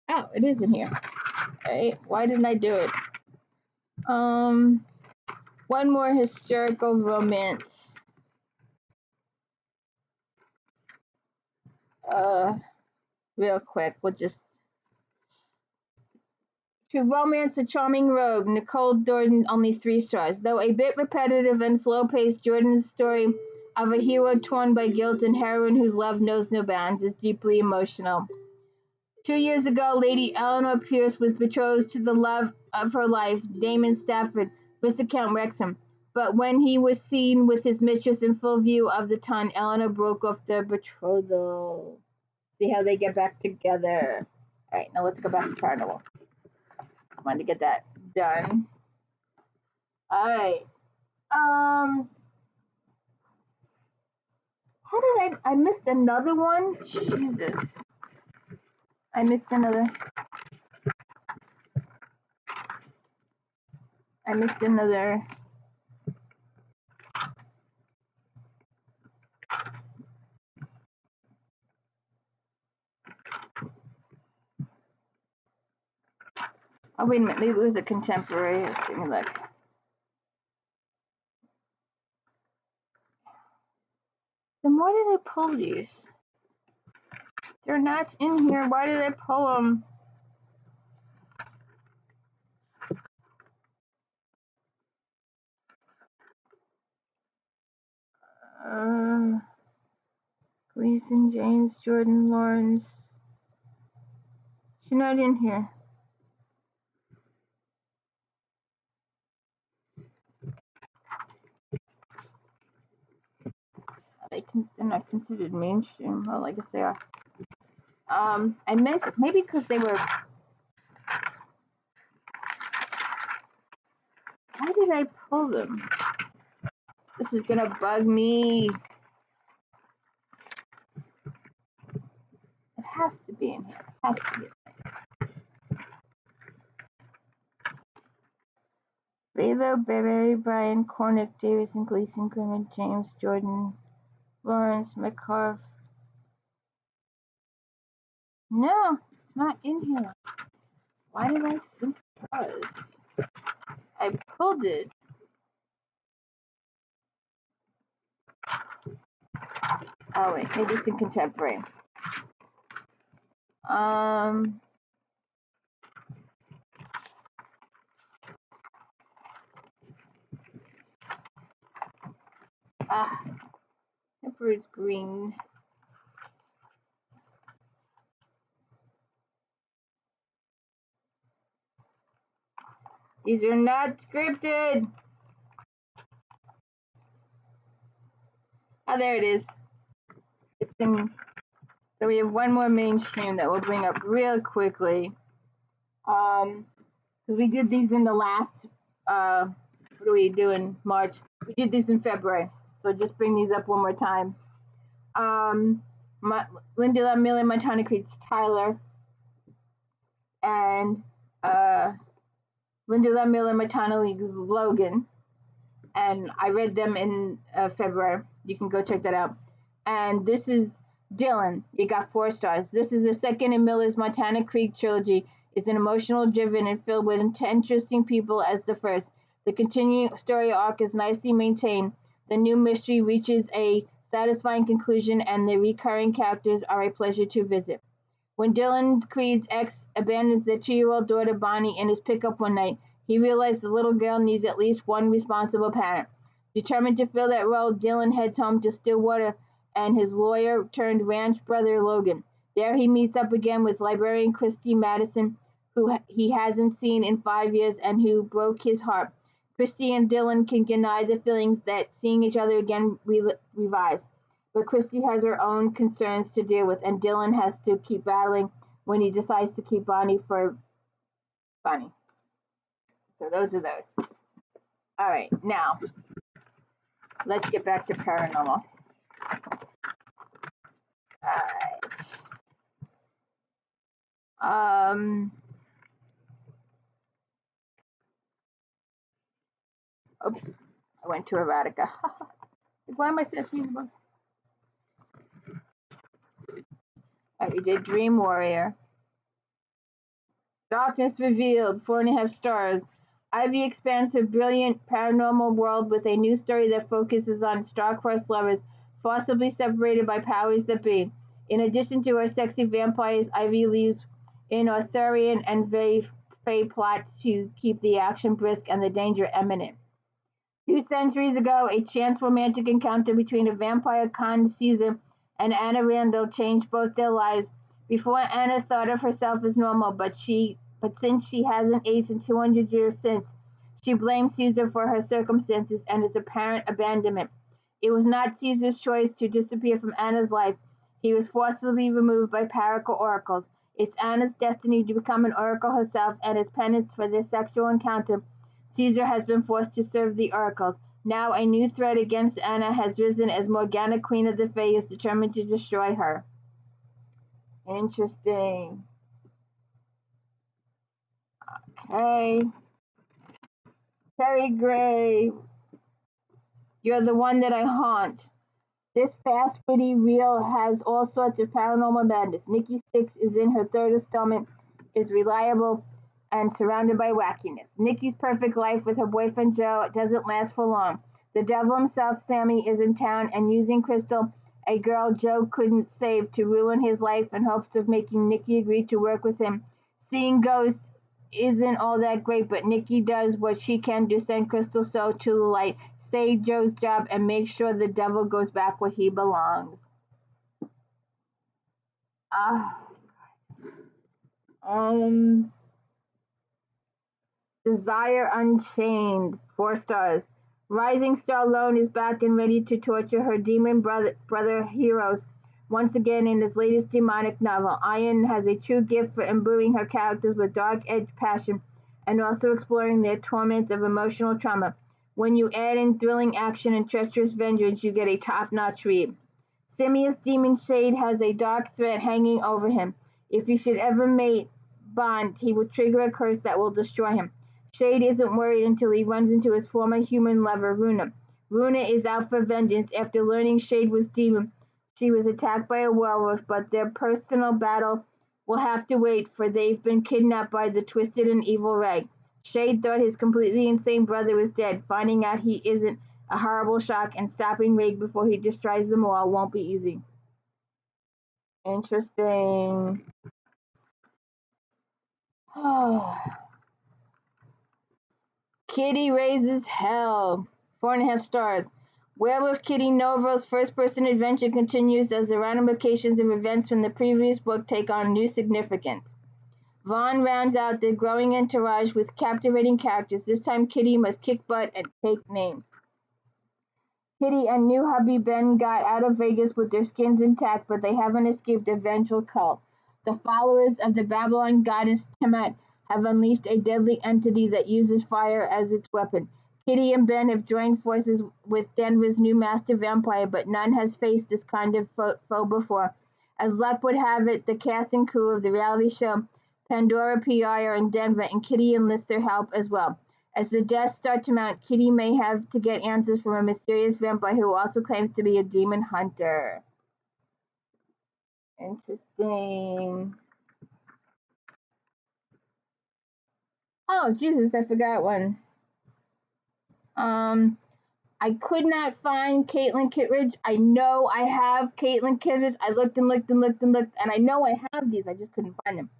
Oh, it is in here. All right, why didn't I do it? One more historical romance. Real quick, we'll just To romance a charming rogue, Nicole Jordan, only 3 stars. Though a bit repetitive and slow-paced, Jordan's story of a hero torn by guilt and heroine whose love knows no bounds is deeply emotional. 2 years ago, Lady Eleanor Pierce was betrothed to the love of her life, Damon Stafford, Viscount Wrexham. But when he was seen with his mistress in full view of the town, Eleanor broke off their betrothal. See how they get back together. All right, now let's go back to Paranormal. I wanted to get that done. All right. How did I missed another one? Jesus. I missed another. Oh, wait a minute. Maybe it was a contemporary. Let's see me look. Then why did I pull these? They're not in here. Why did I pull them? Gleason, James, Jordan, Lawrence. She's not in here. They're not considered mainstream. Well, I guess they are. I meant maybe because they were. Why did I pull them? This is gonna bug me. It has to be in here. It has to be. Baylor, Barry, Bryan, Cornick, Davison, Gleason, Grimmett, James, Jordan, Lawrence, McCarv. No, it's not in here. Why did I think it was? I pulled it. Oh wait, maybe it's in contemporary. Contemporary's green. These are not scripted. Oh, there it is. So we have one more mainstream that we'll bring up real quickly. Because we did these in the last, what do we do in March? We did this in February. So just bring these up one more time. Linda Miller, Montana Creek's Tyler. And Linda Miller, Montana League's Logan. And I read them in February. You can go check that out. And this is Dylan. It got 4 stars. This is the second in Miller's Montana Creek trilogy. It's an emotional, driven, and filled with interesting people as the first. The continuing story arc is nicely maintained. The new mystery reaches a satisfying conclusion, and the recurring characters are a pleasure to visit. When Dylan Creed's ex abandons their 2-year-old daughter Bonnie in his pickup one night, he realizes the little girl needs at least one responsible parent. Determined to fill that role, Dylan heads home to Stillwater and his lawyer-turned-ranch brother Logan. There he meets up again with librarian Christy Madison, who he hasn't seen in 5 years and who broke his heart. Christy and Dylan can deny the feelings that seeing each other again revives. But Christy has her own concerns to deal with, and Dylan has to keep battling when he decides to keep Bonnie for Bonnie. So those are those. All right, now let's get back to paranormal. All right. Oops, I went to erotica. Why am I searching books? All right, we did Dream Warrior. Darkness Revealed, 4.5 stars. Ivy expands her brilliant paranormal world with a new story that focuses on star-crossed lovers, forcibly separated by powers that be. In addition to her sexy vampires, Ivy leaves in Arthurian and Fae plots to keep the action brisk and the danger imminent. 2 centuries ago, a chance romantic encounter between a vampire Con Caesar and Anna Randall changed both their lives. Before, Anna thought of herself as normal, but since she hasn't aged in 200 years since, She blames Caesar for her circumstances and his apparent abandonment. It was not Caesar's choice to disappear from Anna's life. He was forcibly removed by powerful oracles. It's Anna's destiny to become an oracle herself, and as penance for their sexual encounter, Caesar has been forced to serve the oracles. Now a new threat against Anna has risen as Morgana, Queen of the Fae, is determined to destroy her. Interesting. Okay. Terry Gray, you're the one that I haunt. This fast, witty reel has all sorts of paranormal madness. Nikki Sixx is in her third installment, is reliable and surrounded by wackiness. Nikki's perfect life with her boyfriend Joe doesn't last for long. The devil himself, Sammy, is in town and using Crystal, a girl Joe couldn't save, to ruin his life in hopes of making Nikki agree to work with him. Seeing ghosts isn't all that great, but Nikki does what she can to send Crystal Soul to the light, save Joe's job, and make sure the devil goes back where he belongs. Desire Unchained, 4 stars. Rising Star Lone is back and ready to torture her demon brother heroes once again in his latest demonic novel. Iron has a true gift for imbuing her characters with dark-edged passion and also exploring their torments of emotional trauma. When you add in thrilling action and treacherous vengeance, you get a top-notch read. Simius Demon Shade has a dark threat hanging over him. If he should ever mate Bond, he will trigger a curse that will destroy him. Shade isn't worried until he runs into his former human lover, Runa. Runa is out for vengeance after learning Shade was demon. She was attacked by a werewolf, but their personal battle will have to wait, for they've been kidnapped by the twisted and evil Reg. Shade thought his completely insane brother was dead. Finding out he isn't a horrible shock, and stopping Reg before he destroys them all won't be easy. Interesting. Kitty Raises Hell, 4.5 stars. Werewolf Kitty Novel's first-person adventure continues as the ramifications of events from the previous book take on new significance. Vaughn rounds out their growing entourage with captivating characters. This time Kitty must kick butt and take names. Kitty and new hubby Ben got out of Vegas with their skins intact, but they haven't escaped a vengeful cult. The followers of the Babylon goddess Tiamat have unleashed a deadly entity that uses fire as its weapon. Kitty and Ben have joined forces with Denver's new master vampire, but none has faced this kind of foe before. As luck would have it, the cast and crew of the reality show Pandora PI are in Denver, and Kitty enlists their help as well. As the deaths start to mount, Kitty may have to get answers from a mysterious vampire who also claims to be a demon hunter. Interesting. Oh, Jesus, I forgot one. I could not find Caitlin Kittredge. I know I have Caitlin Kittredge. I looked and looked and looked and looked, and I know I have these. I just couldn't find them.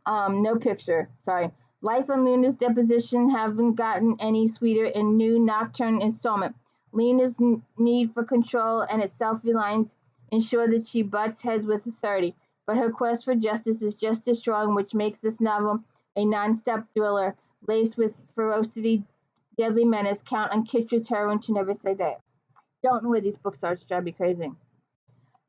No picture. Sorry. Life on Luna's deposition haven't gotten any sweeter in new Nocturne installment. Luna's need for control and its self-reliance ensure that she butts heads with authority, but her quest for justice is just as strong, which makes this novel a non-stop thriller laced with ferocity, deadly menace. Count on Kittredge's heroine to never say that. Don't know where these books are. It's driving me crazy.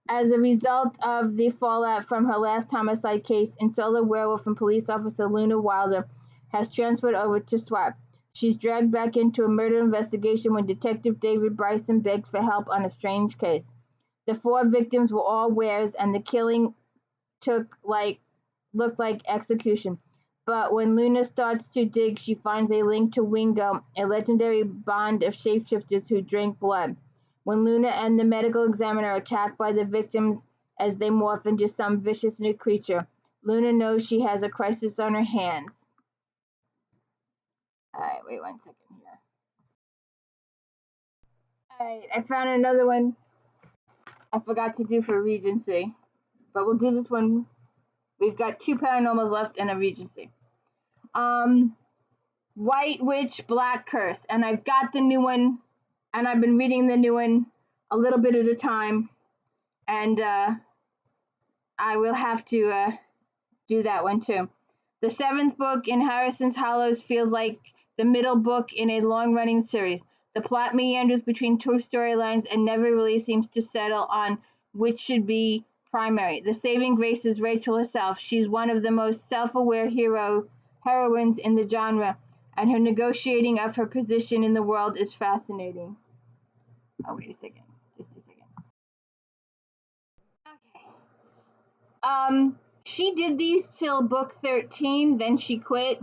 As a result of the fallout from her last homicide case, insular werewolf and police officer Luna Wilder has transferred over to SWAT. She's dragged back into a murder investigation when Detective David Bryson begs for help on a strange case. The 4 victims were all wares, and the killing looked like execution. But when Luna starts to dig, she finds a link to Wingo, a legendary band of shapeshifters who drink blood. When Luna and the medical examiner are attacked by the victims as they morph into some vicious new creature, Luna knows she has a crisis on her hands. Alright, wait 1 second here. Alright, I found another one I forgot to do for Regency, but we'll do this one. We've got 2 paranormals left and a Regency. White Witch Black Curse, and I've got the new one, and I've been reading the new one a little bit at a time, and I will have to do that one too. The 7th book in Harrison's Hollows feels like the middle book in a long-running series. The plot meanders between two storylines and never really seems to settle on which should be primary. The saving grace is Rachel herself. She's one of the most self-aware heroines in the genre, and her negotiating of her position in the world is fascinating. Oh, wait a second. Just a second. Okay. She did these till book 13, then she quit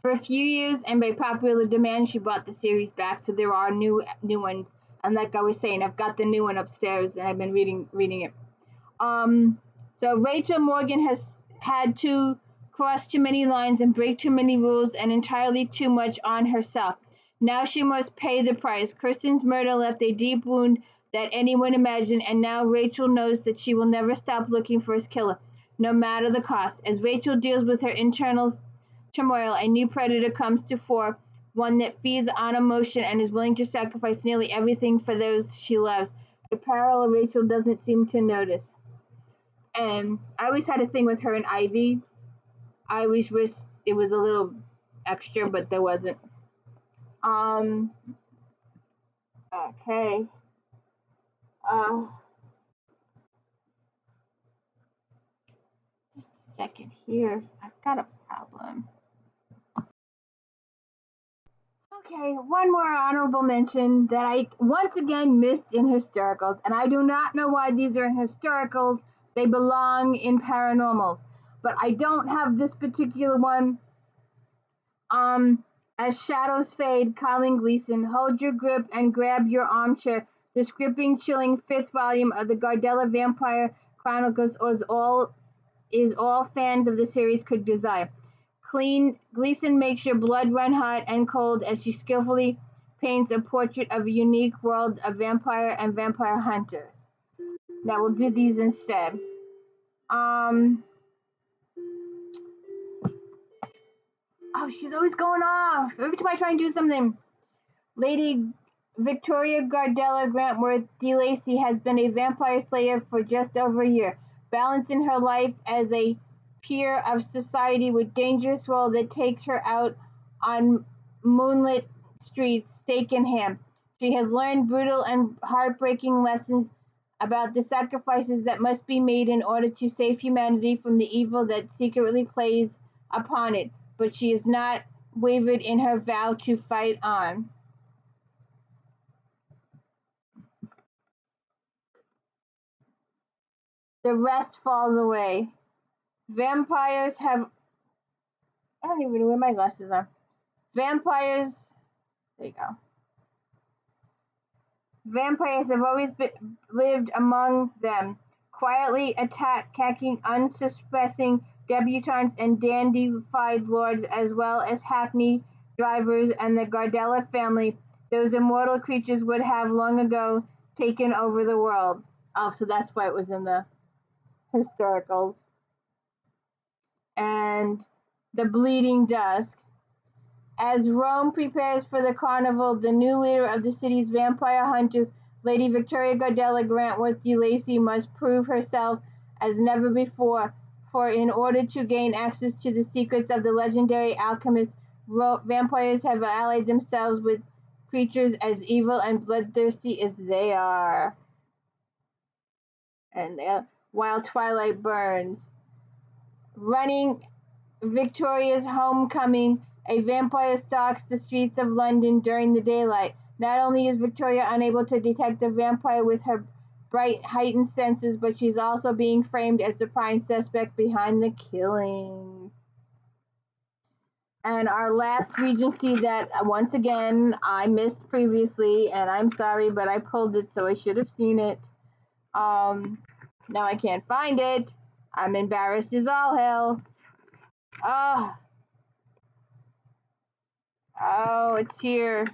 for a few years, and by popular demand, she brought the series back. So there are new ones. And like I was saying, I've got the new one upstairs, and I've been reading it. So Rachel Morgan has had to cross too many lines and break too many rules and entirely too much on herself. Now she must pay the price. Kristen's murder left a deep wound that anyone imagined, and now Rachel knows that she will never stop looking for his killer, no matter the cost. As Rachel deals with her internal turmoil, a new predator comes to fore, one that feeds on emotion and is willing to sacrifice nearly everything for those she loves, a parallel Rachel doesn't seem to notice. And I always had a thing with her and Ivy. I always wish it was a little extra, but there wasn't. Okay. Just a second here. I've got a problem. Okay, one more honorable mention that I once again missed in historicals, and I do not know why these are in historicals. They belong in paranormals, but I don't have this particular one. As shadows fade, Colleen Gleason, hold your grip and grab your armchair. This gripping, chilling fifth volume of the Gardella Vampire Chronicles is all fans of the series could desire. Gleason makes your blood run hot and cold as she skillfully paints a portrait of a unique world of vampire and vampire hunters. Now we'll do these instead. Oh, she's always going off. Every time I try and do something. Lady Victoria Gardella Grantworth de Lacy has been a vampire slayer for just over a year, balancing her life as a peer of society with dangerous role that takes her out on moonlit streets, stake in hand. She has learned brutal and heartbreaking lessons about the sacrifices that must be made in order to save humanity from the evil that secretly plays upon it, but she has not wavered in her vow to fight on. The rest falls away. Vampires have... I don't even know where my glasses are. Vampires... There you go. Vampires have always lived among them, quietly attacking unsuspecting debutantes and dandified lords, as well as hackney drivers and the Gardella family. Those immortal creatures would have long ago taken over the world. Oh, so that's why it was in the historicals. And the Bleeding Dusk. As Rome prepares for the carnival, the new leader of the city's vampire hunters, Lady Victoria Gardella Grantworth de Lacy, must prove herself as never before, for in order to gain access to the secrets of the legendary alchemist, vampires have allied themselves with creatures as evil and bloodthirsty as they are. And while twilight burns, running Victoria's homecoming, a vampire stalks the streets of London during the daylight. Not only is Victoria unable to detect the vampire with her bright, heightened senses, but she's also being framed as the prime suspect behind the killings. And our last Regency that, once again, I missed previously, and I'm sorry, but I pulled it, so I should have seen it. Now I can't find it. I'm embarrassed as all hell. Oh, it's here.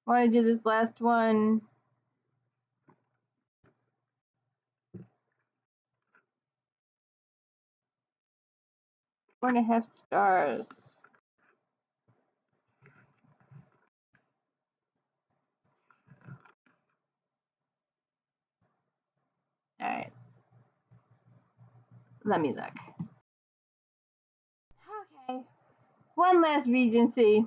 I want to do this last one. 4.5 stars. Alright. Let me look. Okay. One last Regency.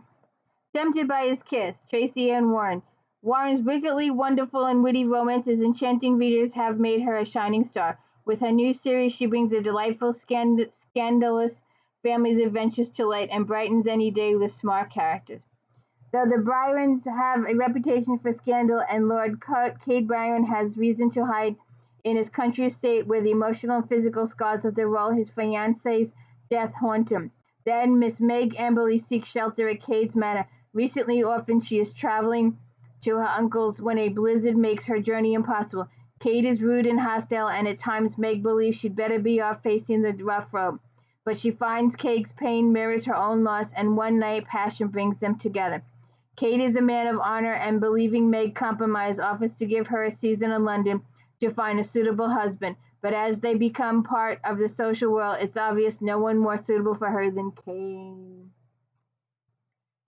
Tempted by his kiss, Tracy and Warren. Warren's wickedly wonderful and witty romances enchanting readers have made her a shining star. With her new series, she brings the delightful, scandalous family's adventures to light and brightens any day with smart characters. Though the Byrons have a reputation for scandal and Lord Cade Byron has reason to hide in his country estate where the emotional and physical scars of the role his fiancée's death haunt him, then Miss Meg Amberley seeks shelter at Cade's manor. Recently orphaned, she is traveling to her uncle's when a blizzard makes her journey impossible. Cade is rude and hostile, and at times Meg believes she'd better be off facing the rough road. But she finds Cade's pain mirrors her own loss, and one night passion brings them together. Cade is a man of honor, and believing Meg compromised, offers to give her a season in London to find a suitable husband. But as they become part of the social world, it's obvious no one more suitable for her than Cade.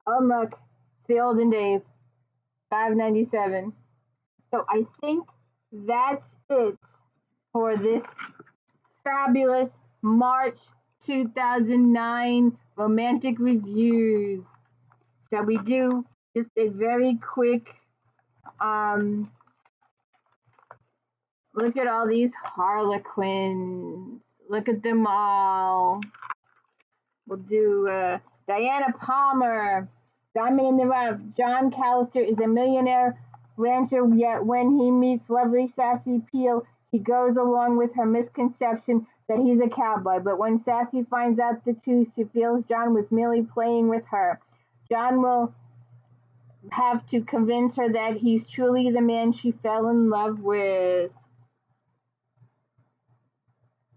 Oh, look, it's the olden days. $5.97. So I think that's it for this fabulous March 2009 romantic reviews. Shall we do just a very quick look at all these Harlequins. Look at them all. We'll do Diana Palmer, Diamond in the Rough. John Callister is a millionaire rancher, yet when he meets lovely Sassy Peel, he goes along with her misconception that he's a cowboy. But when Sassy finds out the truth, she feels John was merely playing with her. John will have to convince her that he's truly the man she fell in love with.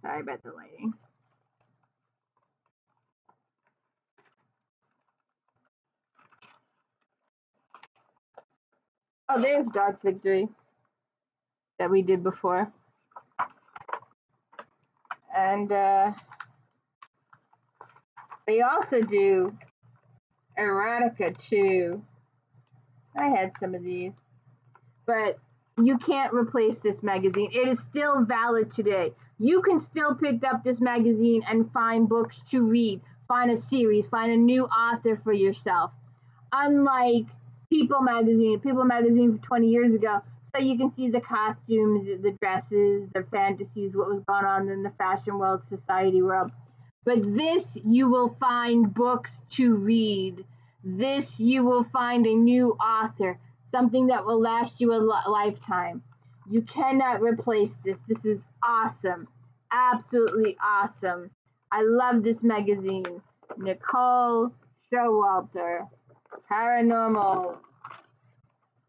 Sorry about the lighting. Oh, there's Dark Victory that we did before. And they also do erotica too. I had some of these. But you can't replace this magazine. It is still valid today. You can still pick up this magazine and find books to read, find a series, find a new author for yourself. Unlike People magazine for 20 years ago, so you can see the costumes, the dresses, the fantasies, what was going on in the fashion world, society world. But this, you will find books to read. This, you will find a new author, something that will last you a lifetime. You cannot replace this. This is awesome. Absolutely awesome. I love this magazine. Nicole Showalter, Paranormals.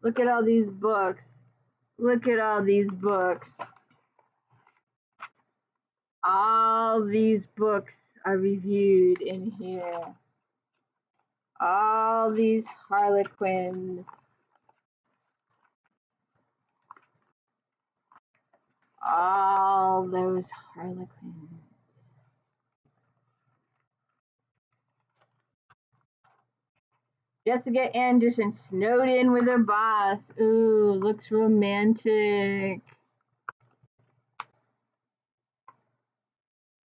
Look at all these books. Look at all these books. All these books are reviewed in here. All these Harlequins. All those Harlequins. Jessica Anderson snowed in with her boss. Ooh, looks romantic.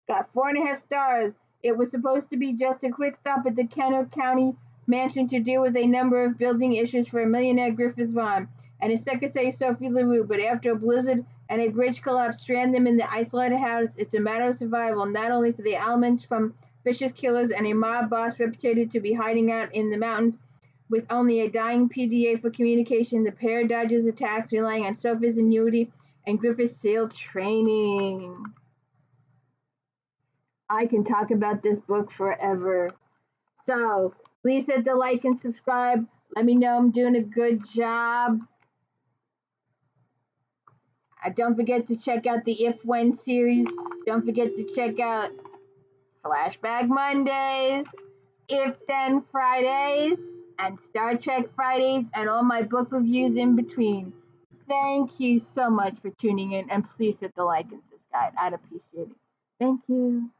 Got 4.5 stars. It was supposed to be just a quick stop at the Kenner County mansion to deal with a number of building issues for millionaire Griffith Vaughn and his secretary Sophie LaRue, but after a blizzard and a bridge collapse strand them in the isolated house, it's a matter of survival, not only for the elements from vicious killers and a mob boss reputed to be hiding out in the mountains with only a dying PDA for communication. The pair dodges attacks, relying on Sophie's ingenuity and Griffith's SEAL training. I can talk about this book forever. So please hit the like and subscribe. Let me know I'm doing a good job. Don't forget to check out the If When series. Don't forget to check out Flashback Mondays, If Then Fridays, and Star Trek Fridays, and all my book reviews in between. Thank you so much for tuning in, and please hit the like and subscribe. I'd appreciate it. Thank you.